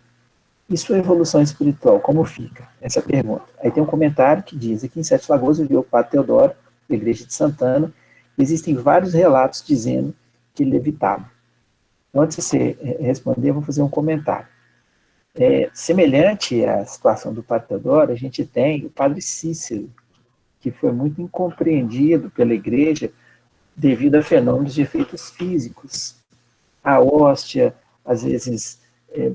E sua evolução espiritual, como fica? Essa é a pergunta. Aí tem um comentário que diz: aqui em Sete Lagoas viveu o Padre Teodoro, da Igreja de Santana. Existem vários relatos dizendo que ele levitava. Então, antes de você responder, eu vou fazer um comentário. Semelhante à situação do Padre Teodoro, a gente tem o Padre Cícero, que foi muito incompreendido pela Igreja devido a fenômenos de efeitos físicos. A hóstia, às vezes,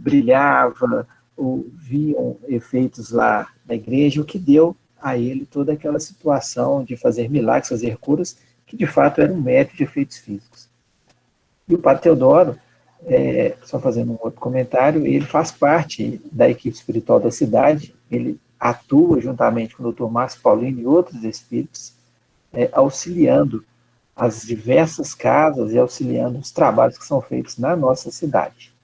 brilhava, ou viam efeitos lá na igreja, o que deu a ele toda aquela situação de fazer milagres, fazer curas, que de fato era um método de efeitos físicos. E o Padre Teodoro, só fazendo um outro comentário, ele faz parte da equipe espiritual da cidade, ele atua juntamente com o Dr. Márcio Paulino e outros espíritos, auxiliando as diversas casas e auxiliando os trabalhos que são feitos na nossa cidade.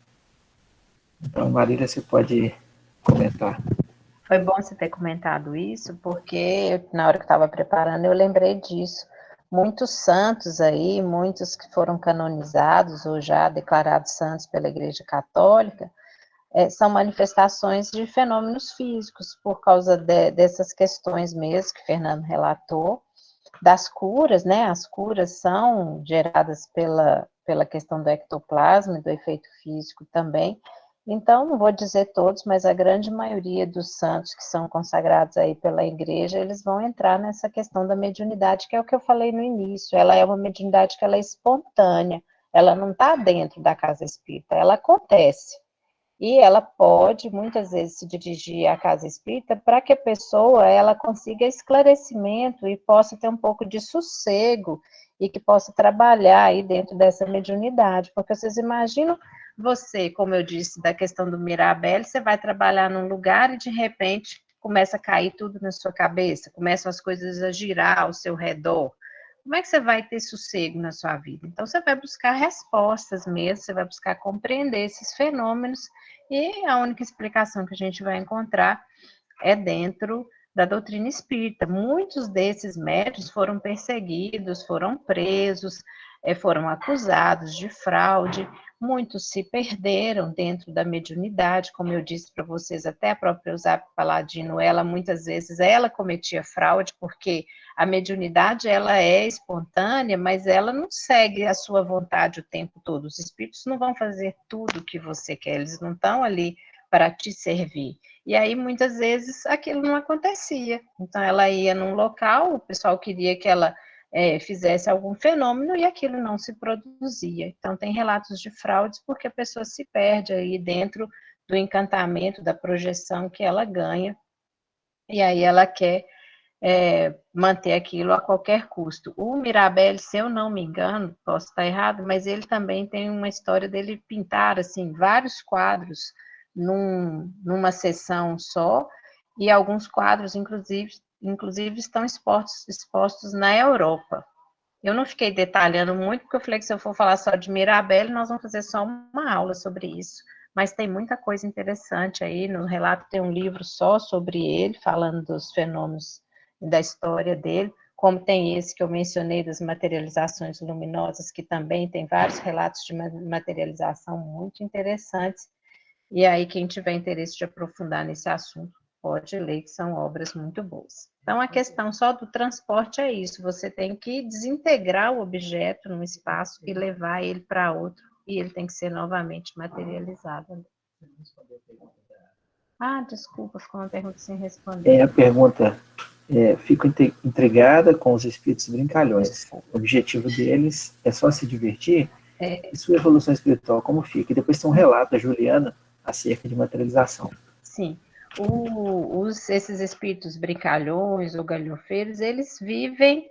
Então, Marília, você pode comentar. Foi bom você ter comentado isso, porque na hora que eu estava preparando, eu lembrei disso. Muitos santos aí, muitos que foram canonizados ou já declarados santos pela Igreja Católica, são manifestações de fenômenos físicos, por causa dessas questões mesmo que Fernando relatou, das curas, né? As curas são geradas pela questão do ectoplasma e do efeito físico também. Então, não vou dizer todos, mas a grande maioria dos santos que são consagrados aí pela igreja, eles vão entrar nessa questão da mediunidade, que é o que eu falei no início. Ela é uma mediunidade que ela é espontânea, ela não está dentro da casa espírita, ela acontece. E ela pode, muitas vezes, se dirigir à casa espírita para que a pessoa ela consiga esclarecimento e possa ter um pouco de sossego e que possa trabalhar aí dentro dessa mediunidade. Porque vocês imaginam você, como eu disse, da questão do Mirabelle, você vai trabalhar num lugar e, de repente, começa a cair tudo na sua cabeça, começam as coisas a girar ao seu redor. Como é que você vai ter sossego na sua vida? Então, você vai buscar respostas mesmo, você vai buscar compreender esses fenômenos, e a única explicação que a gente vai encontrar é dentro da doutrina espírita. Muitos desses médiuns foram perseguidos, foram presos, foram acusados de fraude, muitos se perderam dentro da mediunidade, como eu disse para vocês, até a própria Eusapia Paladino, ela muitas vezes ela cometia fraude, porque a mediunidade ela é espontânea, mas ela não segue a sua vontade o tempo todo. Os espíritos não vão fazer tudo o que você quer, eles não estão ali para te servir. E aí, muitas vezes, aquilo não acontecia. Então, ela ia num local, o pessoal queria que ela fizesse algum fenômeno e aquilo não se produzia. Então, tem relatos de fraudes porque a pessoa se perde aí dentro do encantamento, da projeção que ela ganha, e aí ela quer manter aquilo a qualquer custo. O Mirabelle, se eu não me engano, posso estar errado, mas ele também tem uma história dele pintar assim vários quadros numa sessão só, e alguns quadros, inclusive estão expostos na Europa. Eu não fiquei detalhando muito, porque eu falei que se eu for falar só de Mirabelle, nós vamos fazer só uma aula sobre isso. Mas tem muita coisa interessante aí, no relato tem um livro só sobre ele, falando dos fenômenos e da história dele, como tem esse que eu mencionei das materializações luminosas, que também tem vários relatos de materialização muito interessantes. E aí, quem tiver interesse de aprofundar nesse assunto, pode ler, que são obras muito boas. Então, a questão só do transporte é isso, você tem que desintegrar o objeto no espaço e levar ele para outro, e ele tem que ser novamente materializado. Desculpa, ficou uma pergunta sem responder. A pergunta fico intrigada com os espíritos brincalhões. Desculpa. O objetivo deles é só se divertir? É. E sua evolução espiritual, como fica? E depois tem um relato da Juliana acerca de materialização. Sim. Esses espíritos brincalhões ou galhofeiros, eles vivem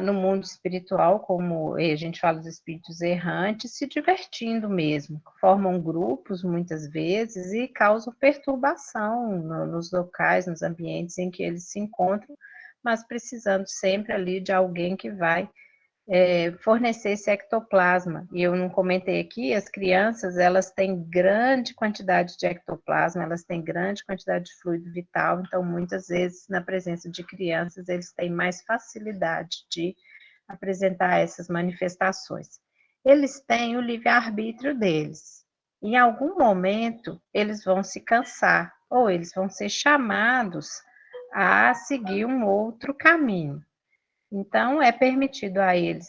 no mundo espiritual, como a gente fala dos espíritos errantes, se divertindo mesmo. Formam grupos, muitas vezes, e causam perturbação nos locais, nos ambientes em que eles se encontram, mas precisando sempre ali de alguém que vai fornecer esse ectoplasma. E eu não comentei aqui, as crianças, elas têm grande quantidade de ectoplasma, elas têm grande quantidade de fluido vital, então muitas vezes na presença de crianças eles têm mais facilidade de apresentar essas manifestações. Eles têm o livre-arbítrio deles. Em algum momento eles vão se cansar ou eles vão ser chamados a seguir um outro caminho. Então, é permitido a eles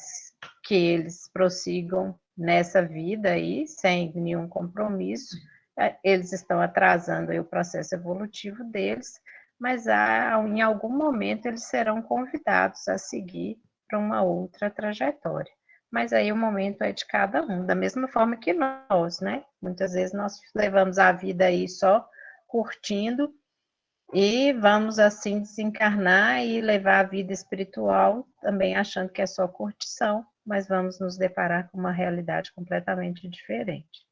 que eles prossigam nessa vida aí, sem nenhum compromisso. Eles estão atrasando aí o processo evolutivo deles, mas em algum momento eles serão convidados a seguir para uma outra trajetória. Mas aí o momento é de cada um, da mesma forma que nós, né? Muitas vezes nós levamos a vida aí só curtindo e vamos assim desencarnar e levar a vida espiritual também achando que é só curtição, mas vamos nos deparar com uma realidade completamente diferente.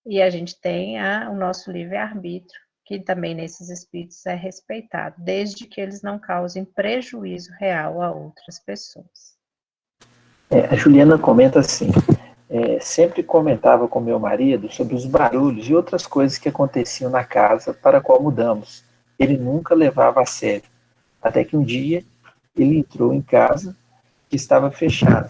E a gente tem o nosso livre-arbítrio, que também nesses espíritos é respeitado, desde que eles não causem prejuízo real a outras pessoas. A Juliana comenta assim, sempre comentava com meu marido sobre os barulhos e outras coisas que aconteciam na casa para a qual mudamos. Ele nunca levava a sério. Até que um dia ele entrou em casa que estava fechada.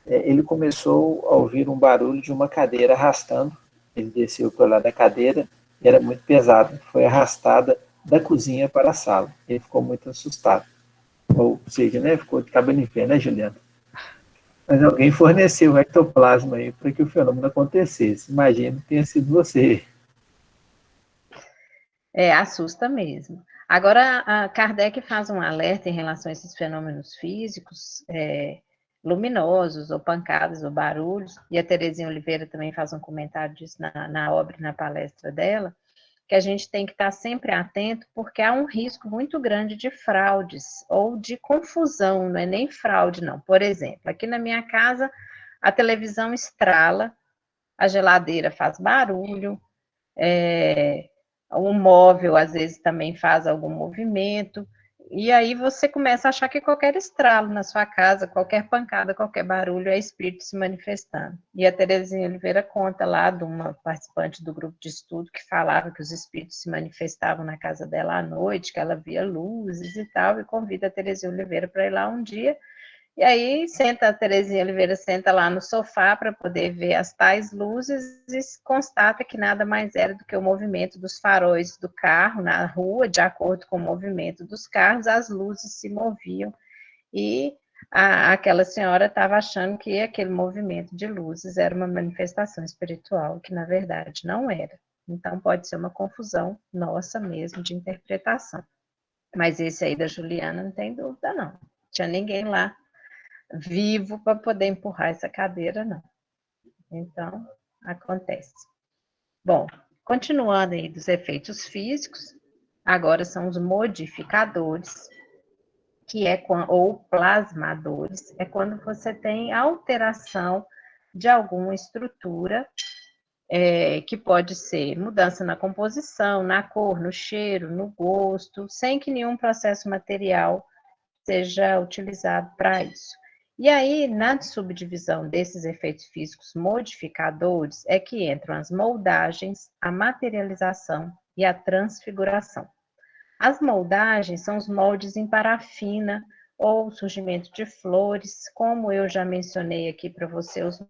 Ele começou a ouvir um barulho de uma cadeira arrastando. Ele desceu por lá da cadeira e era muito pesada. Foi arrastada da cozinha para a sala. Ele ficou muito assustado. Ou seja, né, ficou de cabelo em pé, né, Juliana? Mas alguém forneceu o ectoplasma aí para que o fenômeno acontecesse. Imagino que tenha sido você. Assusta mesmo. Agora, a Kardec faz um alerta em relação a esses fenômenos físicos, luminosos, ou pancadas, ou barulhos, e a Terezinha Oliveira também faz um comentário disso na obra, na palestra dela, que a gente tem que estar sempre atento, porque há um risco muito grande de fraudes, ou de confusão, não é nem fraude, não. Por exemplo, aqui na minha casa, a televisão estrala, a geladeira faz barulho, o móvel às vezes também faz algum movimento, e aí você começa a achar que qualquer estralo na sua casa, qualquer pancada, qualquer barulho é espírito se manifestando. E a Terezinha Oliveira conta lá de uma participante do grupo de estudo que falava que os espíritos se manifestavam na casa dela à noite, que ela via luzes e tal, e convida a Terezinha Oliveira para ir lá um dia. E aí a Terezinha Oliveira senta lá no sofá para poder ver as tais luzes e constata que nada mais era do que o movimento dos faróis do carro na rua, de acordo com o movimento dos carros, as luzes se moviam e aquela senhora estava achando que aquele movimento de luzes era uma manifestação espiritual, que na verdade não era. Então pode ser uma confusão nossa mesmo de interpretação. Mas esse aí da Juliana não tem dúvida não. Não tinha ninguém lá vivo para poder empurrar essa cadeira, não. Então, acontece. Bom, continuando aí dos efeitos físicos, agora são os modificadores, que ou plasmadores, é quando você tem alteração de alguma estrutura, que pode ser mudança na composição, na cor, no cheiro, no gosto, sem que nenhum processo material seja utilizado para isso. E aí, na subdivisão desses efeitos físicos modificadores, é que entram as moldagens, a materialização e a transfiguração. As moldagens são os moldes em parafina ou o surgimento de flores, como eu já mencionei aqui para você, os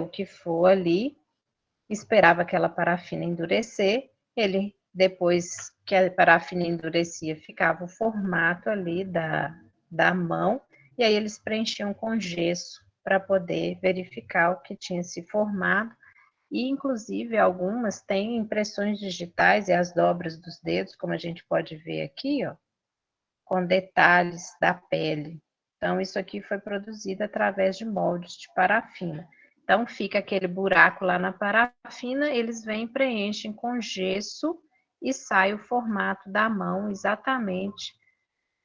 o que for ali, esperava aquela parafina endurecer, ele depois que a parafina endurecia, ficava o formato ali da mão, e aí eles preenchiam com gesso para poder verificar o que tinha se formado, e inclusive algumas têm impressões digitais e as dobras dos dedos, como a gente pode ver aqui, ó, com detalhes da pele. Então, isso aqui foi produzido através de moldes de parafina. Então, fica aquele buraco lá na parafina, eles vêm, preenchem com gesso e sai o formato da mão, exatamente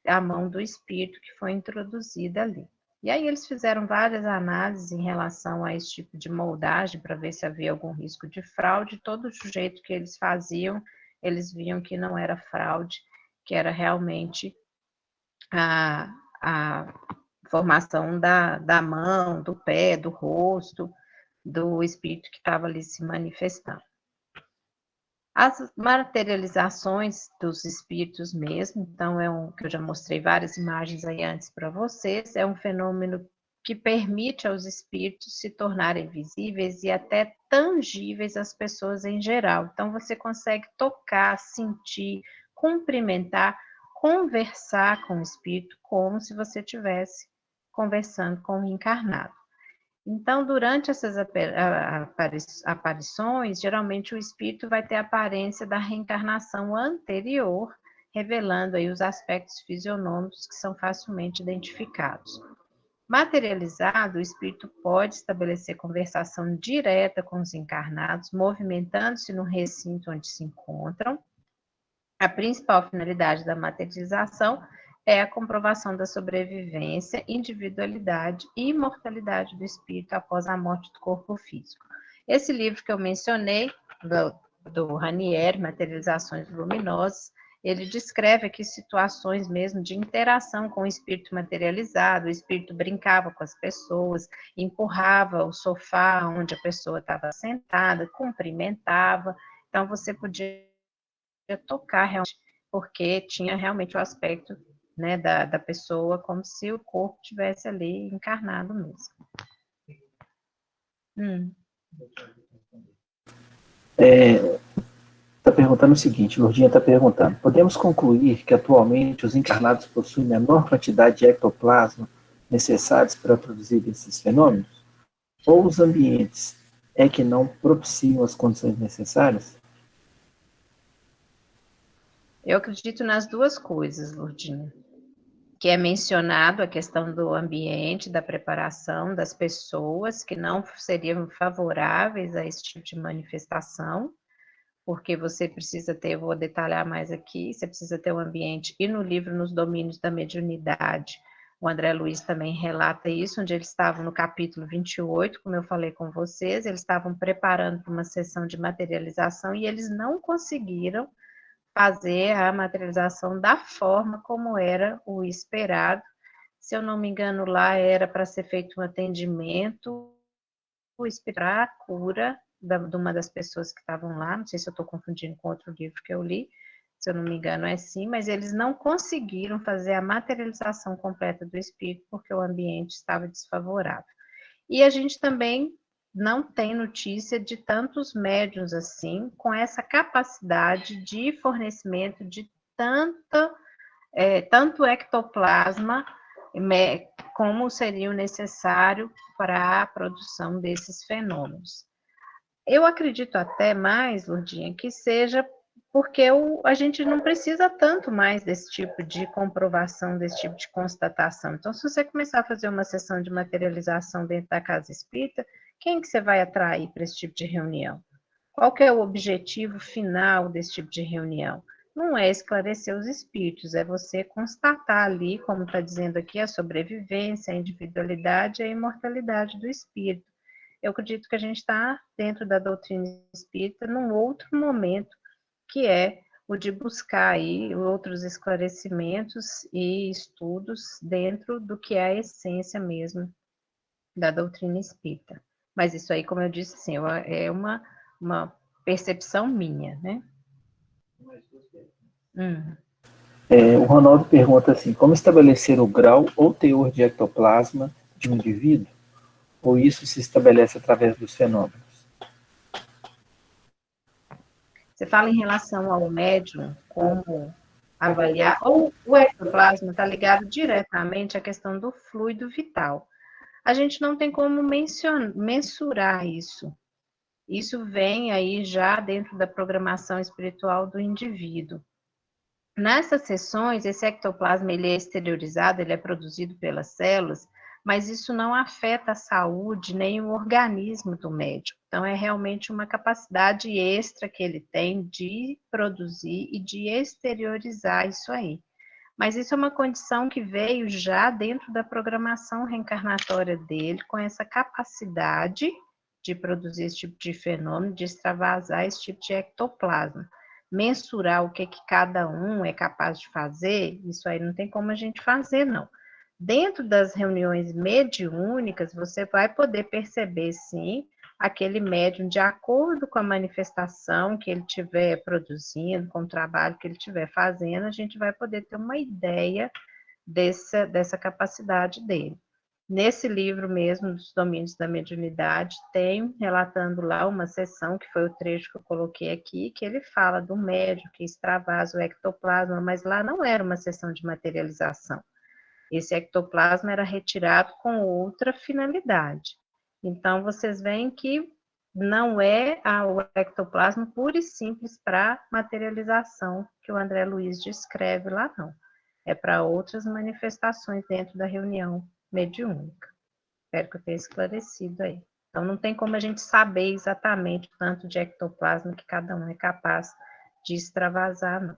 a mão do espírito que foi introduzida ali. E aí eles fizeram várias análises em relação a esse tipo de moldagem para ver se havia algum risco de fraude. Todo o jeito que eles faziam, eles viam que não era fraude, que era realmente a formação da mão, do pé, do rosto, do espírito que estava ali se manifestando. As materializações dos espíritos mesmo, então que eu já mostrei várias imagens aí antes para vocês, é um fenômeno que permite aos espíritos se tornarem visíveis e até tangíveis às pessoas em geral. Então você consegue tocar, sentir, cumprimentar, conversar com o espírito como se você estivesse conversando com o encarnado. Então, durante essas aparições, geralmente o espírito vai ter a aparência da reencarnação anterior, revelando aí os aspectos fisionômicos que são facilmente identificados. Materializado, o espírito pode estabelecer conversação direta com os encarnados, movimentando-se no recinto onde se encontram. A principal finalidade da materialização é a comprovação da sobrevivência, individualidade e imortalidade do espírito após a morte do corpo físico. Esse livro que eu mencionei, do Ranieri, Materializações Luminosas, ele descreve aqui situações mesmo de interação com o espírito materializado. O espírito brincava com as pessoas, empurrava o sofá onde a pessoa estava sentada, cumprimentava. Então, você podia tocar realmente, porque tinha realmente o aspecto, né, da pessoa, como se o corpo tivesse ali encarnado mesmo. Está perguntando o seguinte, Lourdinha está perguntando, podemos concluir que atualmente os encarnados possuem a menor quantidade de ectoplasma necessários para produzir esses fenômenos? Ou os ambientes é que não propiciam as condições necessárias? Eu acredito nas duas coisas, Lourdinha, que é mencionado a questão do ambiente, da preparação das pessoas que não seriam favoráveis a esse tipo de manifestação, porque você precisa ter, eu vou detalhar mais aqui, você precisa ter um ambiente, e no livro Nos Domínios da Mediunidade, o André Luiz também relata isso, onde eles estavam no capítulo 28, como eu falei com vocês, eles estavam preparando para uma sessão de materialização e eles não conseguiram fazer a materialização da forma como era o esperado. Se eu não me engano, lá era para ser feito um atendimento, esperar a cura de uma das pessoas que estavam lá, não sei se eu estou confundindo com outro livro que eu li, se eu não me engano é sim, mas eles não conseguiram fazer a materialização completa do espírito porque o ambiente estava desfavorável. E a gente também não tem notícia de tantos médiuns assim, com essa capacidade de fornecimento de tanto ectoplasma como seria o necessário para a produção desses fenômenos. Eu acredito até mais, Lourdinha, que seja porque a gente não precisa tanto mais desse tipo de comprovação, desse tipo de constatação. Então, se você começar a fazer uma sessão de materialização dentro da casa espírita, quem que você vai atrair para esse tipo de reunião? Qual que é o objetivo final desse tipo de reunião? Não é esclarecer os espíritos, é você constatar ali, como está dizendo aqui, a sobrevivência, a individualidade e a imortalidade do espírito. Eu acredito que a gente está dentro da doutrina espírita num outro momento, que é o de buscar aí outros esclarecimentos e estudos dentro do que é a essência mesmo da doutrina espírita. Mas isso aí, como eu disse, assim, é uma percepção minha, né? O Ronaldo pergunta assim, como estabelecer o grau ou teor de ectoplasma de um indivíduo? Ou isso se estabelece através dos fenômenos? Você fala em relação ao médium, como avaliar, ou o ectoplasma está ligado diretamente à questão do fluido vital. A gente não tem como mensurar isso. Isso vem aí já dentro da programação espiritual do indivíduo. Nessas sessões, esse ectoplasma ele é exteriorizado, ele é produzido pelas células, mas isso não afeta a saúde nem o organismo do médico. Então, é realmente uma capacidade extra que ele tem de produzir e de exteriorizar isso aí. Mas isso é uma condição que veio já dentro da programação reencarnatória dele, com essa capacidade de produzir esse tipo de fenômeno, de extravasar esse tipo de ectoplasma. Mensurar o que cada um é capaz de fazer, isso aí não tem como a gente fazer, não. Dentro das reuniões mediúnicas, você vai poder perceber, sim, aquele médium de acordo com a manifestação que ele estiver produzindo, com o trabalho que ele estiver fazendo, a gente vai poder ter uma ideia dessa capacidade dele. Nesse livro mesmo, dos domínios da mediunidade, tem, relatando lá uma sessão, que foi o trecho que eu coloquei aqui, que ele fala do médium que extravasa o ectoplasma, mas lá não era uma sessão de materialização. Esse ectoplasma era retirado com outra finalidade. Então, vocês veem que não é o ectoplasma puro e simples para materialização que o André Luiz descreve lá, não. É para outras manifestações dentro da reunião mediúnica. Espero que eu tenha esclarecido aí. Então, não tem como a gente saber exatamente o tanto de ectoplasma que cada um é capaz de extravasar, não.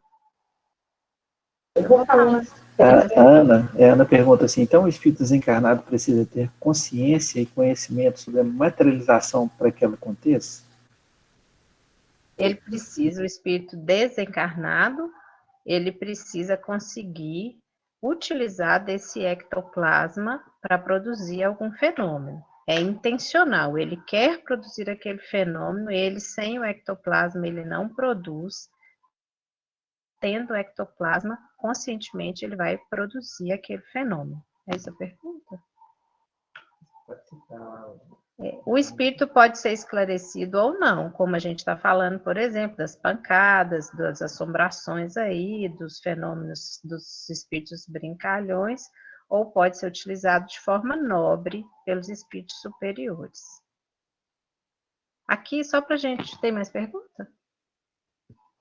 Eu vou falar. A Ana pergunta assim, então o espírito desencarnado precisa ter consciência e conhecimento sobre a materialização para que ela aconteça? Ele precisa, o espírito desencarnado, ele precisa conseguir utilizar desse ectoplasma para produzir algum fenômeno. É intencional, ele quer produzir aquele fenômeno, ele sem o ectoplasma ele não produz. Tendo o ectoplasma, conscientemente ele vai produzir aquele fenômeno. Essa pergunta? O espírito pode ser esclarecido ou não, como a gente está falando, por exemplo, das pancadas, das assombrações aí, dos fenômenos dos espíritos brincalhões, ou pode ser utilizado de forma nobre pelos espíritos superiores. Aqui, só para a gente ter mais pergunta?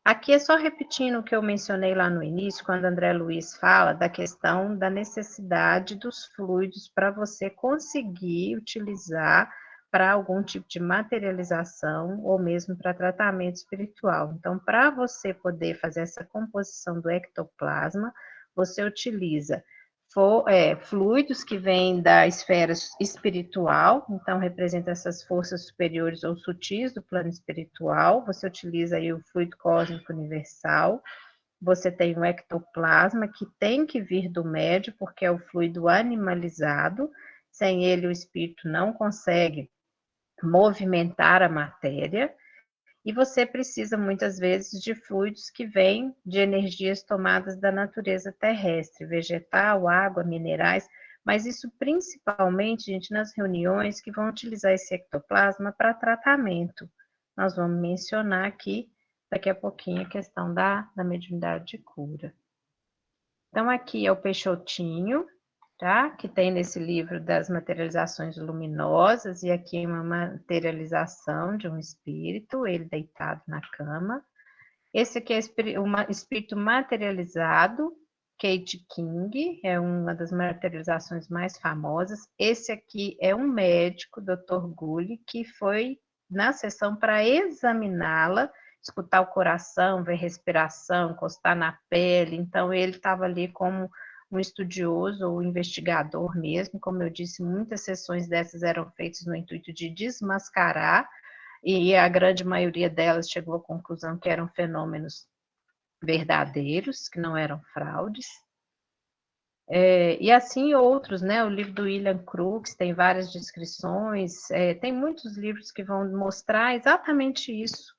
Aqui é só repetindo o que eu mencionei lá no início, quando André Luiz fala da questão da necessidade dos fluidos para você conseguir utilizar para algum tipo de materialização ou mesmo para tratamento espiritual. Então, para você poder fazer essa composição do ectoplasma, você utiliza fluidos que vêm da esfera espiritual, então representa essas forças superiores ou sutis do plano espiritual. Você utiliza aí o fluido cósmico universal. Você tem o ectoplasma, que tem que vir do médio, porque é o fluido animalizado. Sem ele, o espírito não consegue movimentar a matéria. E você precisa, muitas vezes, de fluidos que vêm de energias tomadas da natureza terrestre, vegetal, água, minerais, mas isso principalmente, gente, nas reuniões que vão utilizar esse ectoplasma para tratamento. Nós vamos mencionar aqui, daqui a pouquinho, a questão da mediunidade de cura. Então, aqui é o Peixotinho, tá? Que tem nesse livro das materializações luminosas, e aqui uma materialização de um espírito, ele deitado na cama. Esse aqui é um espírito materializado, Kate King, é uma das materializações mais famosas. Esse aqui é um médico, Dr. Gulli, que foi na sessão para examiná-la, escutar o coração, ver respiração, encostar na pele. Então, ele estava ali como um estudioso ou investigador mesmo. Como eu disse, muitas sessões dessas eram feitas no intuito de desmascarar, e a grande maioria delas chegou à conclusão que eram fenômenos verdadeiros, que não eram fraudes. E assim outros, né? O livro do William Crookes tem várias descrições, tem muitos livros que vão mostrar exatamente isso,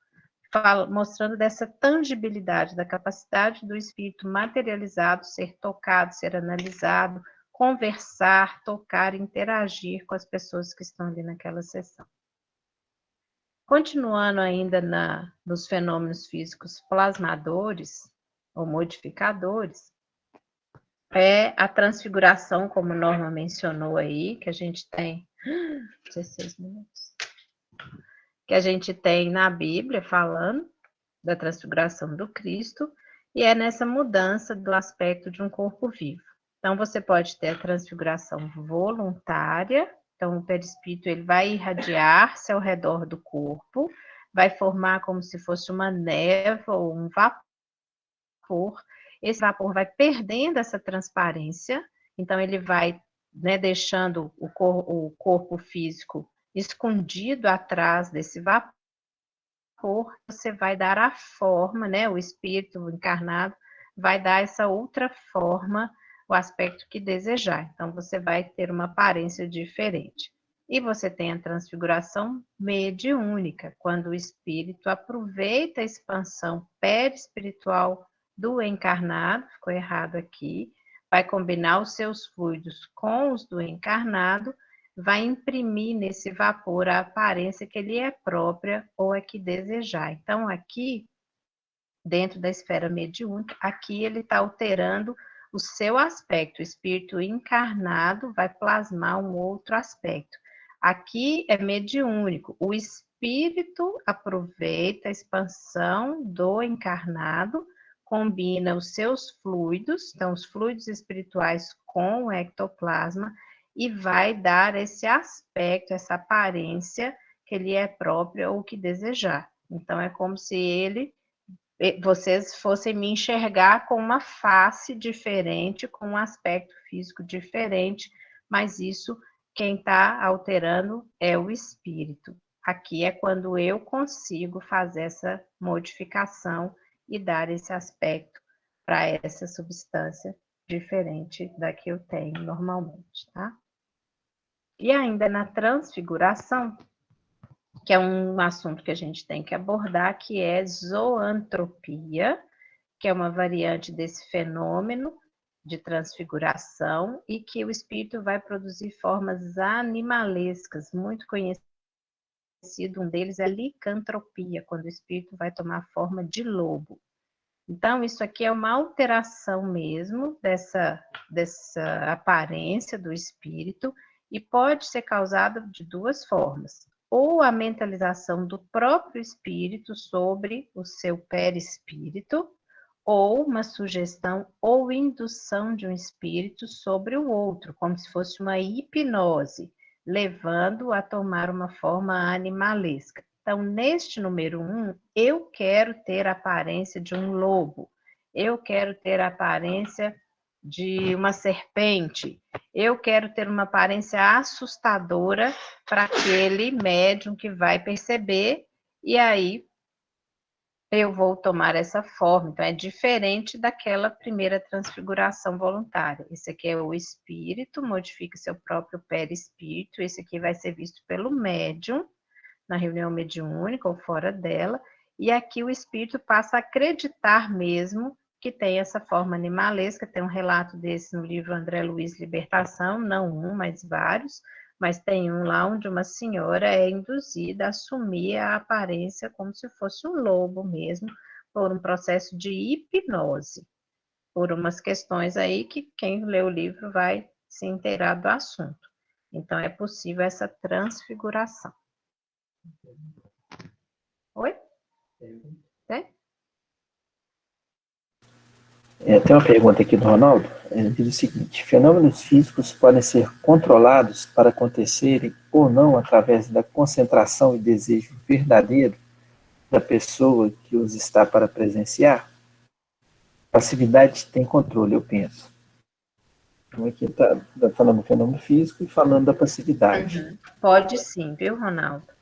mostrando dessa tangibilidade, da capacidade do espírito materializado ser tocado, ser analisado, conversar, tocar, interagir com as pessoas que estão ali naquela sessão. Continuando ainda nos fenômenos físicos plasmadores ou modificadores, é a transfiguração, como Norma mencionou aí, que a gente tem 16 minutos, que a gente tem na Bíblia falando da transfiguração do Cristo, e é nessa mudança do aspecto de um corpo vivo. Então, você pode ter a transfiguração voluntária, então o perispírito ele vai irradiar-se ao redor do corpo, vai formar como se fosse uma névoa ou um vapor. Esse vapor vai perdendo essa transparência, então ele vai, né, deixando o corpo físico escondido atrás desse vapor. Você vai dar a forma, né, o espírito encarnado vai dar essa outra forma, o aspecto que desejar. Então, você vai ter uma aparência diferente. E você tem a transfiguração mediúnica, quando o espírito aproveita a expansão perispiritual do encarnado, ficou errado aqui, vai combinar os seus fluidos com os do encarnado, vai imprimir nesse vapor a aparência que lhe é própria ou é que desejar. Então, aqui, dentro da esfera mediúnica, aqui ele está alterando o seu aspecto. O espírito encarnado vai plasmar um outro aspecto. Aqui é mediúnico. O espírito aproveita a expansão do encarnado, combina os seus fluidos, então os fluidos espirituais com o ectoplasma, e vai dar esse aspecto, essa aparência que lhe é própria ou que desejar. Então, é como se vocês fossem me enxergar com uma face diferente, com um aspecto físico diferente, mas isso, quem está alterando é o espírito. Aqui é quando eu consigo fazer essa modificação e dar esse aspecto para essa substância diferente da que eu tenho normalmente, tá? E ainda na transfiguração, que é um assunto que a gente tem que abordar, que é zoantropia, que é uma variante desse fenômeno de transfiguração e que o espírito vai produzir formas animalescas, muito conhecido, um deles é a licantropia, quando o espírito vai tomar forma de lobo. Então, isso aqui é uma alteração mesmo dessa aparência do espírito e pode ser causada de duas formas. Ou a mentalização do próprio espírito sobre o seu perispírito, ou uma sugestão ou indução de um espírito sobre o outro, como se fosse uma hipnose, levando a tomar uma forma animalesca. Então, neste número 1, eu quero ter a aparência de um lobo, eu quero ter a aparência de uma serpente, eu quero ter uma aparência assustadora para aquele médium que vai perceber, e aí eu vou tomar essa forma. Então, é diferente daquela primeira transfiguração voluntária. Esse aqui é o espírito, modifica seu próprio perispírito, esse aqui vai ser visto pelo médium, na reunião mediúnica ou fora dela, e aqui o espírito passa a acreditar mesmo que tem essa forma animalesca. Tem um relato desse no livro André Luiz Libertação, não um, mas vários, mas tem um lá onde uma senhora é induzida a assumir a aparência como se fosse um lobo mesmo, por um processo de hipnose, por umas questões aí que quem lê o livro vai se inteirar do assunto. Então, é possível essa transfiguração. Oi? Tem? Tem uma pergunta aqui do Ronaldo. Ele diz o seguinte: fenômenos físicos podem ser controlados para acontecerem ou não através da concentração e desejo verdadeiro da pessoa que os está para presenciar? Passividade tem controle, eu penso. Então aqui está falando do fenômeno físico e falando da passividade. Uhum. Pode sim, viu, Ronaldo?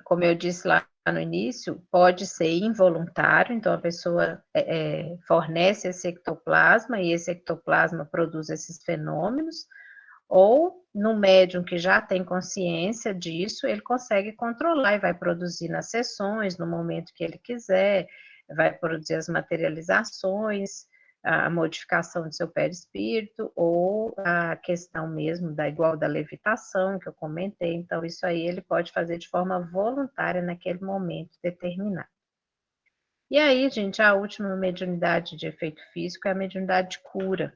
Como eu disse lá no início, pode ser involuntário, então a pessoa fornece esse ectoplasma e esse ectoplasma produz esses fenômenos, ou no médium que já tem consciência disso, ele consegue controlar e vai produzir nas sessões, no momento que ele quiser, vai produzir as materializações, a modificação do seu perispírito, ou a questão mesmo igual da levitação, que eu comentei. Então, isso aí ele pode fazer de forma voluntária naquele momento determinado. E aí, gente, a última mediunidade de efeito físico é a mediunidade de cura.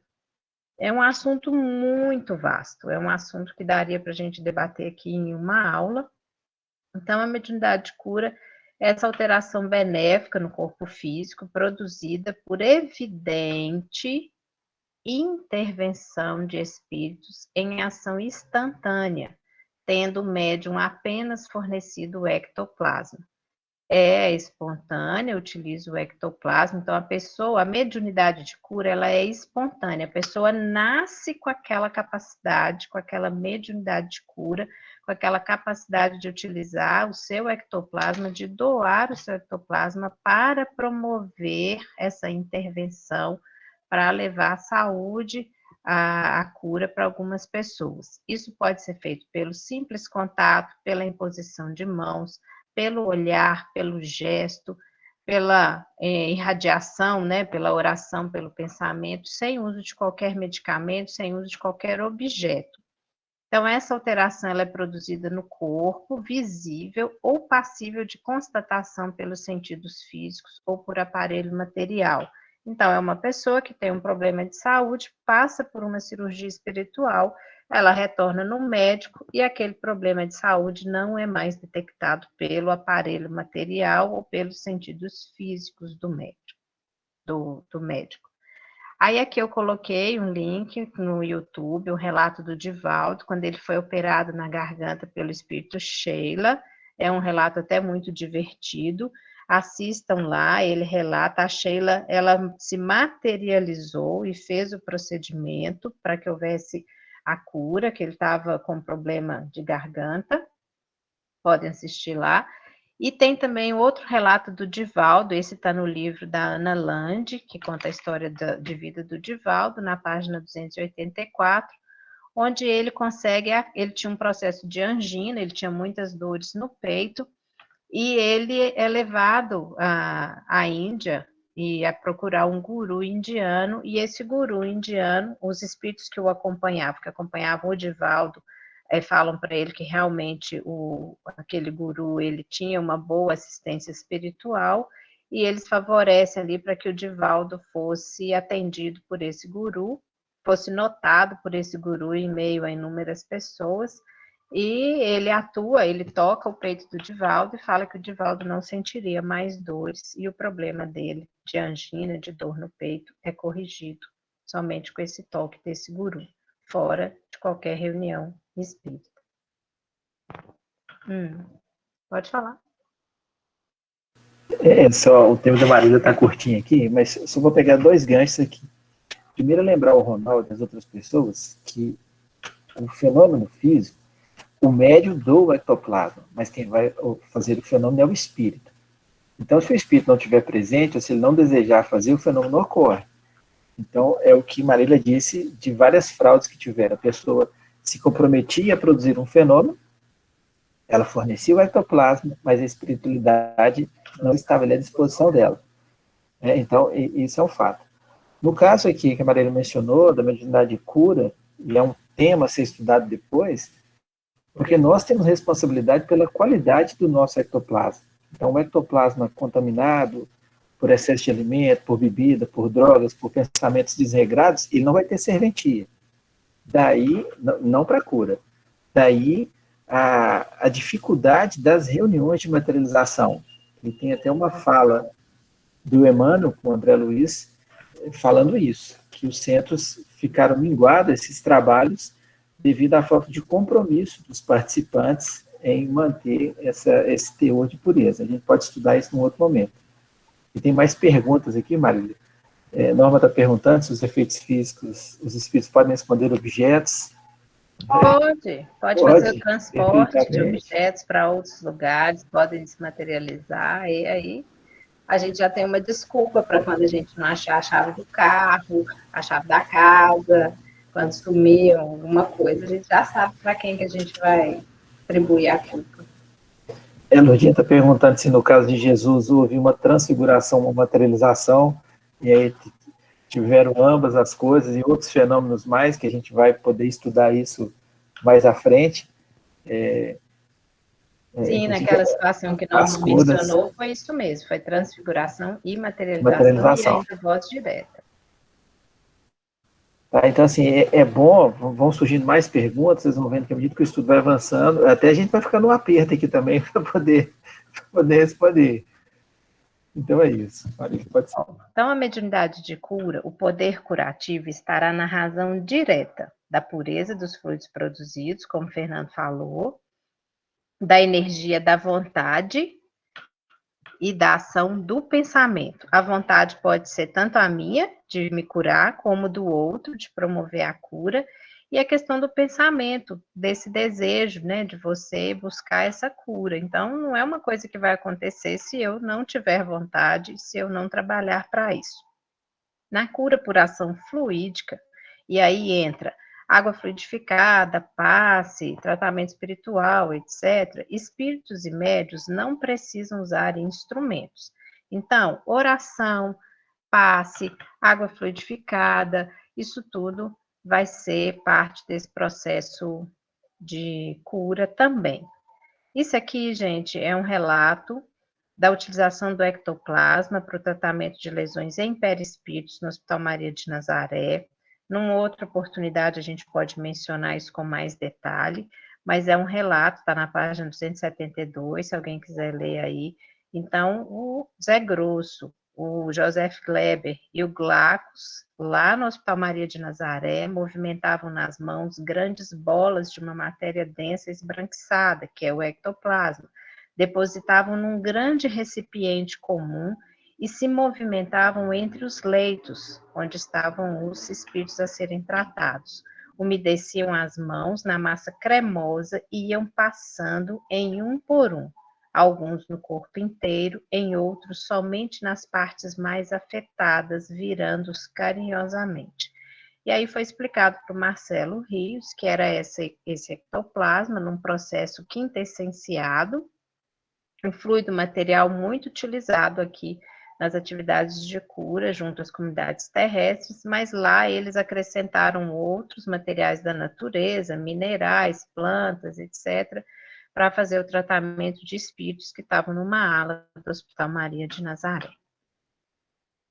É um assunto muito vasto, é um assunto que daria para a gente debater aqui em uma aula. Então, a mediunidade de cura é essa alteração benéfica no corpo físico produzida por evidente intervenção de espíritos em ação instantânea, tendo o médium apenas fornecido o ectoplasma. É espontânea, utiliza o ectoplasma, então a mediunidade de cura, ela é espontânea, a pessoa nasce com aquela capacidade, com aquela mediunidade de cura, com aquela capacidade de utilizar o seu ectoplasma, de doar o seu ectoplasma para promover essa intervenção, para levar a saúde, a cura para algumas pessoas. Isso pode ser feito pelo simples contato, pela imposição de mãos, pelo olhar, pelo gesto, pela irradiação, né, pela oração, pelo pensamento, sem uso de qualquer medicamento, sem uso de qualquer objeto. Então, essa alteração ela é produzida no corpo, visível ou passível de constatação pelos sentidos físicos ou por aparelho material. Então, é uma pessoa que tem um problema de saúde, passa por uma cirurgia espiritual, ela retorna no médico e aquele problema de saúde não é mais detectado pelo aparelho material ou pelos sentidos físicos do médico. Aí aqui eu coloquei um link no YouTube, o relato do Divaldo, quando ele foi operado na garganta pelo espírito Sheila. É um relato até muito divertido. Assistam lá, ele relata, a Sheila, ela se materializou e fez o procedimento para que houvesse a cura, que ele estava com problema de garganta. Podem assistir lá. E tem também outro relato do Divaldo, esse está no livro da Ana Lande, que conta a história de vida do Divaldo, na página 284, onde ele tinha um processo de angina, ele tinha muitas dores no peito, e ele é levado à Índia e a procurar um guru indiano, e esse guru indiano, os espíritos que o acompanhavam, que acompanhavam o Divaldo, falam para ele que realmente aquele guru ele tinha uma boa assistência espiritual, e eles favorecem ali para que o Divaldo fosse atendido por esse guru, fosse notado por esse guru em meio a inúmeras pessoas, e ele toca o peito do Divaldo e fala que o Divaldo não sentiria mais dores, e o problema dele, de angina, de dor no peito, é corrigido somente com esse toque desse guru, fora de qualquer reunião espírita. Pode falar. Só o tempo da Marília está curtinho aqui, mas só vou pegar 2 ganchos aqui. Primeiro, lembrar o Ronaldo e as outras pessoas que o fenômeno físico, o médium doa o ectoplasma, mas quem vai fazer o fenômeno é o espírito. Então, se o espírito não estiver presente, ou se ele não desejar fazer, o fenômeno não ocorre. Então, é o que Marília disse de várias fraudes que tiveram. A pessoa se comprometia a produzir um fenômeno, ela fornecia o ectoplasma, mas a espiritualidade não estava ali à disposição dela. Então, isso é um fato. No caso aqui que a Marília mencionou, da mediunidade de cura, e é um tema a ser estudado depois, porque nós temos responsabilidade pela qualidade do nosso ectoplasma. Então, o ectoplasma contaminado por excesso de alimento, por bebida, por drogas, por pensamentos desregrados, ele não vai ter serventia. Daí, não para cura. Daí, a dificuldade das reuniões de materialização. E tem até uma fala do Emmanuel, com o André Luiz, falando isso, que os centros ficaram minguados, esses trabalhos, devido à falta de compromisso dos participantes em manter esse teor de pureza. A gente pode estudar isso num outro momento. E tem mais perguntas aqui, Marília. Norma está perguntando se os efeitos físicos, os espíritos podem esconder objetos. Pode fazer o transporte de objetos para outros lugares, podem se materializar, e aí a gente já tem uma desculpa para quando a gente não achar a chave do carro, a chave da casa, quando sumir alguma coisa, a gente já sabe para quem que a gente vai atribuir a culpa. Lourdinha está perguntando se no caso de Jesus houve uma transfiguração, uma materialização, e aí tiveram ambas as coisas e outros fenômenos mais, que a gente vai poder estudar isso mais à frente. Sim, naquela situação que nós as curas, mencionou, foi isso mesmo, foi transfiguração e materialização. e ainda voz direta. Tá, então, assim, é bom, vão surgindo mais perguntas, vocês vão vendo que à medida que o estudo vai avançando, até a gente vai ficando um aperto aqui também para poder responder. Então é isso. Pode ser. Então, a mediunidade de cura, o poder curativo estará na razão direta da pureza dos fluidos produzidos, como o Fernando falou, da energia da vontade e da ação do pensamento. A vontade pode ser tanto a minha, de me curar, como do outro, de promover a cura, e a questão do pensamento, desse desejo, né, de você buscar essa cura. Então, não é uma coisa que vai acontecer se eu não tiver vontade, se eu não trabalhar para isso. Na cura por ação fluídica, e aí entra água fluidificada, passe, tratamento espiritual, etc., espíritos e médios não precisam usar instrumentos. Então, oração, passe, água fluidificada, isso tudo vai ser parte desse processo de cura também. Isso aqui, gente, é um relato da utilização do ectoplasma para o tratamento de lesões em perispíritos no Hospital Maria de Nazaré. Numa outra oportunidade, a gente pode mencionar isso com mais detalhe, mas é um relato, está na página 272, se alguém quiser ler aí. Então, o Zé Grosso, o Joseph Kleber e o Glacos, lá no Hospital Maria de Nazaré, movimentavam nas mãos grandes bolas de uma matéria densa esbranquiçada, que é o ectoplasma, depositavam num grande recipiente comum e se movimentavam entre os leitos, onde estavam os espíritos a serem tratados. Umedeciam as mãos na massa cremosa e iam passando em um por um, alguns no corpo inteiro, em outros somente nas partes mais afetadas, virando-os carinhosamente. E aí foi explicado para o Marcelo Rios que era esse ectoplasma num processo quintessenciado, um fluido material muito utilizado aqui nas atividades de cura junto às comunidades terrestres, mas lá eles acrescentaram outros materiais da natureza, minerais, plantas, etc., para fazer o tratamento de espíritos que estavam numa ala do Hospital Maria de Nazaré.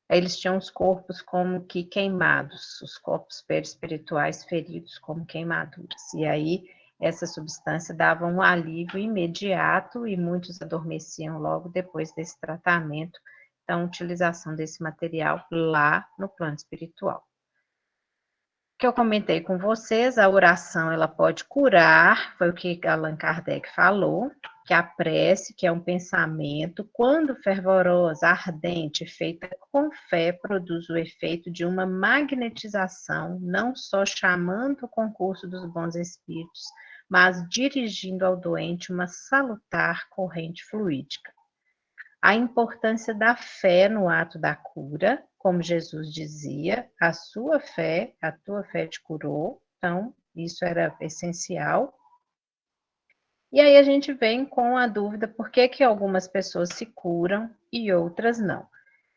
Eles tinham os corpos como que queimados, os corpos perispirituais feridos como queimaduras. E aí essa substância dava um alívio imediato e muitos adormeciam logo depois desse tratamento. Então, utilização desse material lá no plano espiritual. Que eu comentei com vocês, a oração ela pode curar, foi o que Allan Kardec falou, que a prece, que é um pensamento, quando fervorosa, ardente, feita com fé, produz o efeito de uma magnetização, não só chamando o concurso dos bons espíritos, mas dirigindo ao doente uma salutar corrente fluídica. A importância da fé no ato da cura, como Jesus dizia, a tua fé te curou, então isso era essencial. E aí a gente vem com a dúvida por que algumas pessoas se curam e outras não.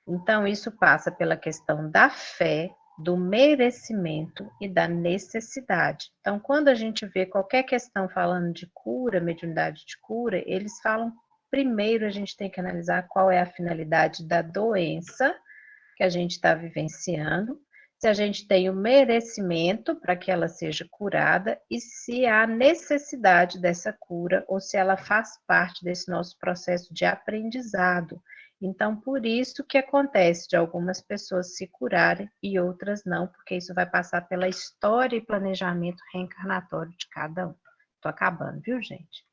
Então isso passa pela questão da fé, do merecimento e da necessidade. Então quando a gente vê qualquer questão falando de cura, mediunidade de cura, eles falam primeiro a gente tem que analisar qual é a finalidade da doença que a gente está vivenciando, se a gente tem o merecimento para que ela seja curada e se há necessidade dessa cura ou se ela faz parte desse nosso processo de aprendizado. Então, por isso que acontece de algumas pessoas se curarem e outras não, porque isso vai passar pela história e planejamento reencarnatório de cada um. Estou acabando, viu, gente?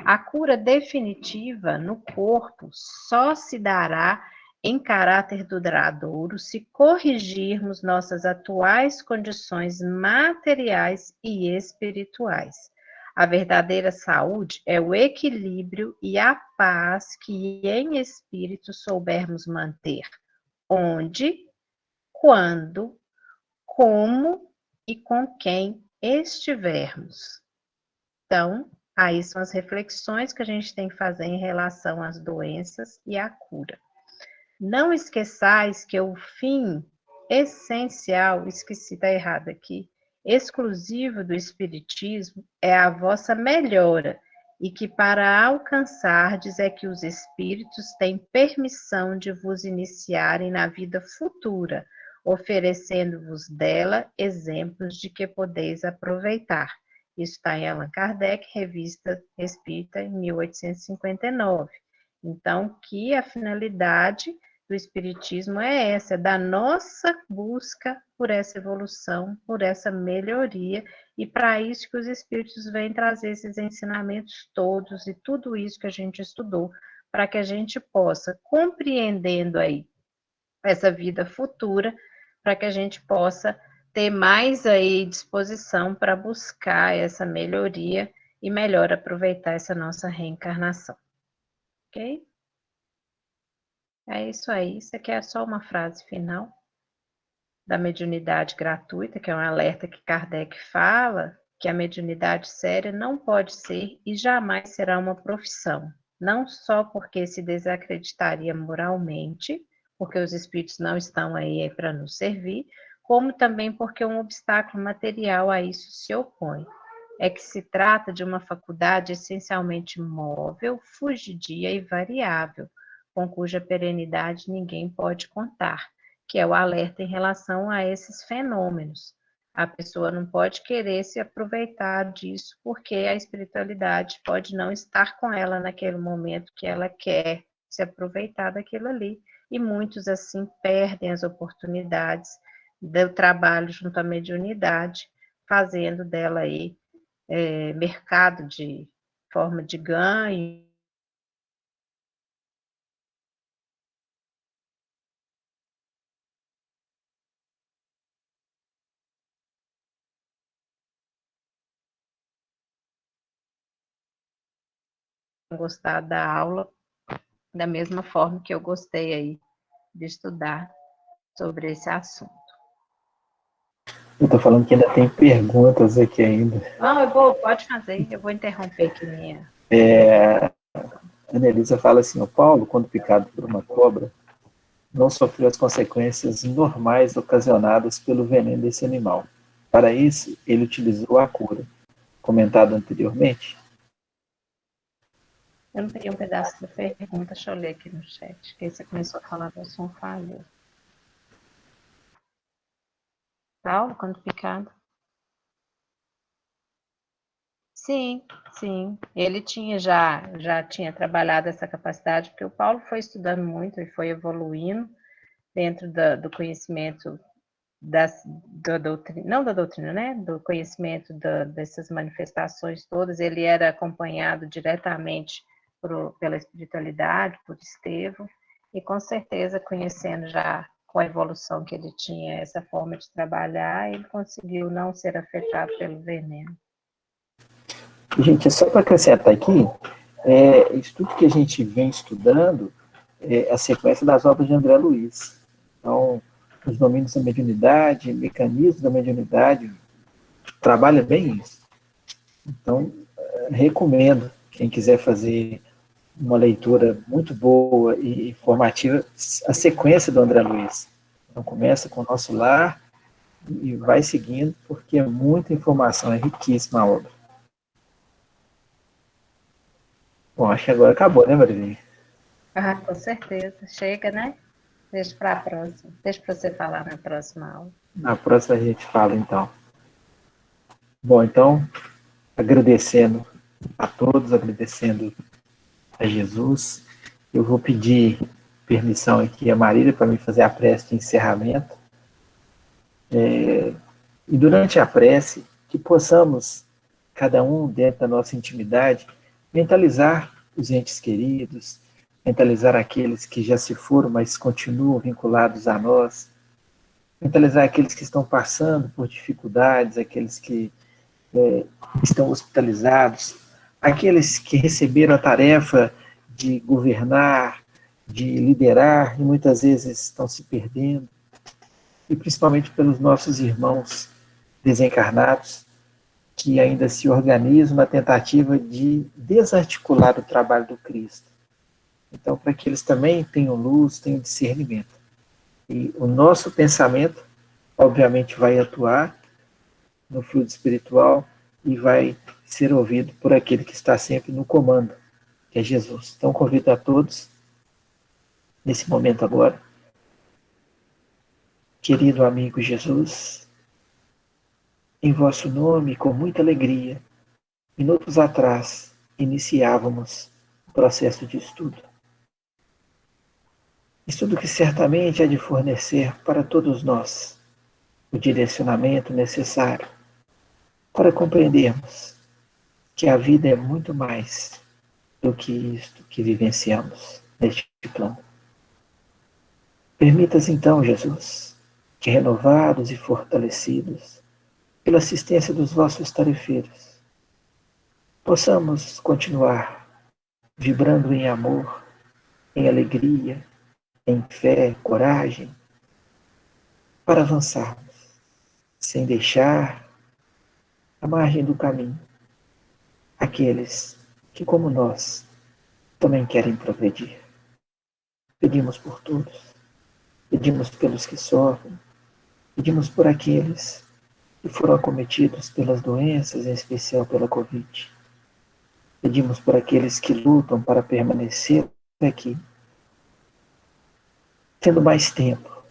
A cura definitiva no corpo só se dará em caráter duradouro se corrigirmos nossas atuais condições materiais e espirituais. A verdadeira saúde é o equilíbrio e a paz que em espírito soubermos manter, onde, quando, como e com quem estivermos. Então, aí são as reflexões que a gente tem que fazer em relação às doenças e à cura. Não esqueçais que o fim essencial, esqueci, está errado aqui, exclusivo do Espiritismo é a vossa melhora, e que para alcançardes é que os Espíritos têm permissão de vos iniciarem na vida futura, oferecendo-vos dela exemplos de que podeis aproveitar. Isso está em Allan Kardec, Revista Espírita, em 1859. Então, que a finalidade do Espiritismo é essa, é da nossa busca por essa evolução, por essa melhoria, e para isso que os Espíritos vêm trazer esses ensinamentos todos e tudo isso que a gente estudou, para que a gente possa, compreendendo aí essa vida futura, para que a gente possa ter mais aí disposição para buscar essa melhoria e melhor aproveitar essa nossa reencarnação. Ok? É isso aí. Isso aqui é só uma frase final da mediunidade gratuita, que é um alerta que Kardec fala, que a mediunidade séria não pode ser e jamais será uma profissão, não só porque se desacreditaria moralmente, porque os espíritos não estão aí para nos servir, como também porque um obstáculo material a isso se opõe. É que se trata de uma faculdade essencialmente móvel, fugidia e variável, com cuja perenidade ninguém pode contar, que é o alerta em relação a esses fenômenos. A pessoa não pode querer se aproveitar disso, porque a espiritualidade pode não estar com ela naquele momento que ela quer se aproveitar daquilo ali. E muitos, assim, perdem as oportunidades do trabalho junto à mediunidade, fazendo dela aí mercado de forma de ganho. Gostar da aula da mesma forma que eu gostei aí de estudar sobre esse assunto. Eu estou falando que ainda tem perguntas aqui ainda. Não, pode fazer, eu vou interromper aqui minha. A Anelisa fala assim, o Paulo, quando picado por uma cobra, não sofreu as consequências normais ocasionadas pelo veneno desse animal. Para isso, ele utilizou a cura, comentado anteriormente. Eu não peguei um pedaço da pergunta, deixa eu ler aqui no chat, que aí você começou a falar do som falho. Paulo, quando picado? Sim, sim. Ele já tinha trabalhado essa capacidade, porque o Paulo foi estudando muito e foi evoluindo dentro do conhecimento da doutrina, não da doutrina, né? Do conhecimento dessas manifestações todas. Ele era acompanhado diretamente pela espiritualidade, por Estevão, e com certeza, conhecendo já com a evolução que ele tinha, essa forma de trabalhar, ele conseguiu não ser afetado pelo veneno. Gente, só para acrescentar aqui, isso tudo que a gente vem estudando é a sequência das obras de André Luiz. Então, os domínios da mediunidade, mecanismos da mediunidade, trabalha bem isso. Então, recomendo, quem quiser fazer uma leitura muito boa e informativa, a sequência do André Luiz. Então, começa com o Nosso Lar e vai seguindo, porque é muita informação, é riquíssima a obra. Bom, acho que agora acabou, né, Marilinha? Ah, com certeza. Chega, né? Deixa para a próxima. Deixa para você falar na próxima aula. Na próxima a gente fala, então. Bom, então, agradecendo a todos, agradecendo a Jesus, eu vou pedir permissão aqui a Marília para me fazer a prece de encerramento. E durante a prece, que possamos, cada um dentro da nossa intimidade, mentalizar os entes queridos, mentalizar aqueles que já se foram, mas continuam vinculados a nós, mentalizar aqueles que estão passando por dificuldades, aqueles que estão hospitalizados, aqueles que receberam a tarefa de governar, de liderar, e muitas vezes estão se perdendo, e principalmente pelos nossos irmãos desencarnados, que ainda se organizam na tentativa de desarticular o trabalho do Cristo. Então, para que eles também tenham luz, tenham discernimento. E o nosso pensamento, obviamente, vai atuar no fluido espiritual e vai ser ouvido por aquele que está sempre no comando, que é Jesus. Então, convido a todos, nesse momento agora, querido amigo Jesus, em vosso nome, com muita alegria, minutos atrás, iniciávamos o processo de estudo. Estudo que certamente há de fornecer para todos nós o direcionamento necessário para compreendermos que a vida é muito mais do que isto que vivenciamos neste plano. Permitas então, Jesus, que renovados e fortalecidos pela assistência dos vossos tarefeiros, possamos continuar vibrando em amor, em alegria, em fé, coragem, para avançarmos, sem deixar à margem do caminho aqueles que, como nós, também querem progredir. Pedimos por todos, pedimos pelos que sofrem, pedimos por aqueles que foram acometidos pelas doenças, em especial pela Covid. Pedimos por aqueles que lutam para permanecer aqui, tendo mais tempo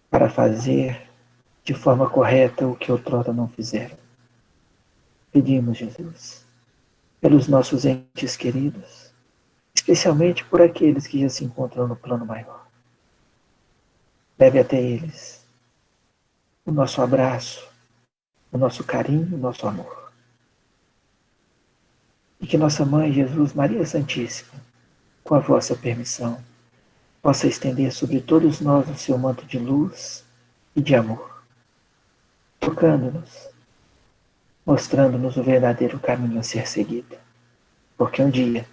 para fazer de forma correta o que outrora não fizeram. Pedimos, Jesus, pelos nossos entes queridos, especialmente por aqueles que já se encontram no plano maior. Leve até eles o nosso abraço, o nosso carinho, o nosso amor. E que nossa Mãe, Jesus, Maria Santíssima, com a vossa permissão, possa estender sobre todos nós o seu manto de luz e de amor, tocando-nos, mostrando-nos o verdadeiro caminho a ser seguido. Porque um dia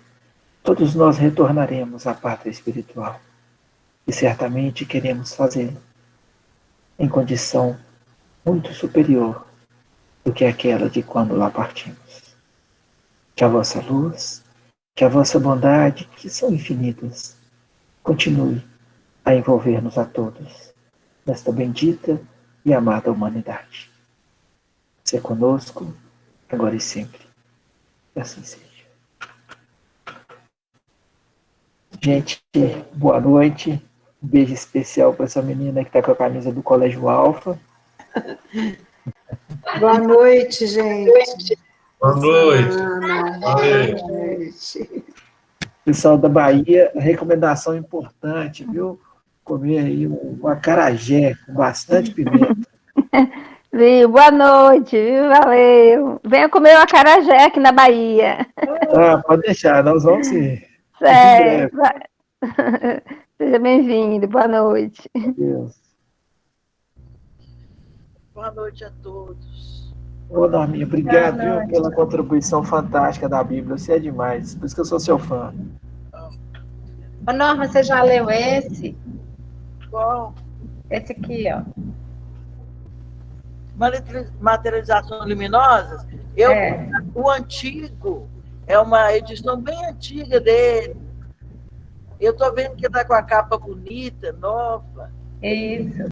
todos nós retornaremos à pátria espiritual e certamente queremos fazê-lo em condição muito superior do que aquela de quando lá partimos. Que a vossa luz, que a vossa bondade, que são infinitas, continue a envolver-nos a todos nesta bendita e amada humanidade. Ser conosco, agora e sempre. Que assim seja. Gente, boa noite. Um beijo especial para essa menina que está com a camisa do Colégio Alfa. Boa noite, gente. Boa noite. Boa noite. Pessoal da Bahia, recomendação importante, viu? Comer aí um acarajé com bastante pimenta. Viu? Boa noite, viu? Valeu. Venha comer o acarajé aqui na Bahia. Pode deixar, nós vamos sim. Certo. Seja bem-vindo. Boa noite. Deus. Boa noite a todos. Ô, Norminha, obrigado viu, pela contribuição fantástica da Bíblia. Você é demais, por isso que eu sou seu fã. Ô, Norma, você já leu esse? Qual? Esse aqui, ó. Materializações luminosas? O antigo, é uma edição bem antiga dele. Eu estou vendo que está com a capa bonita, nova. Isso.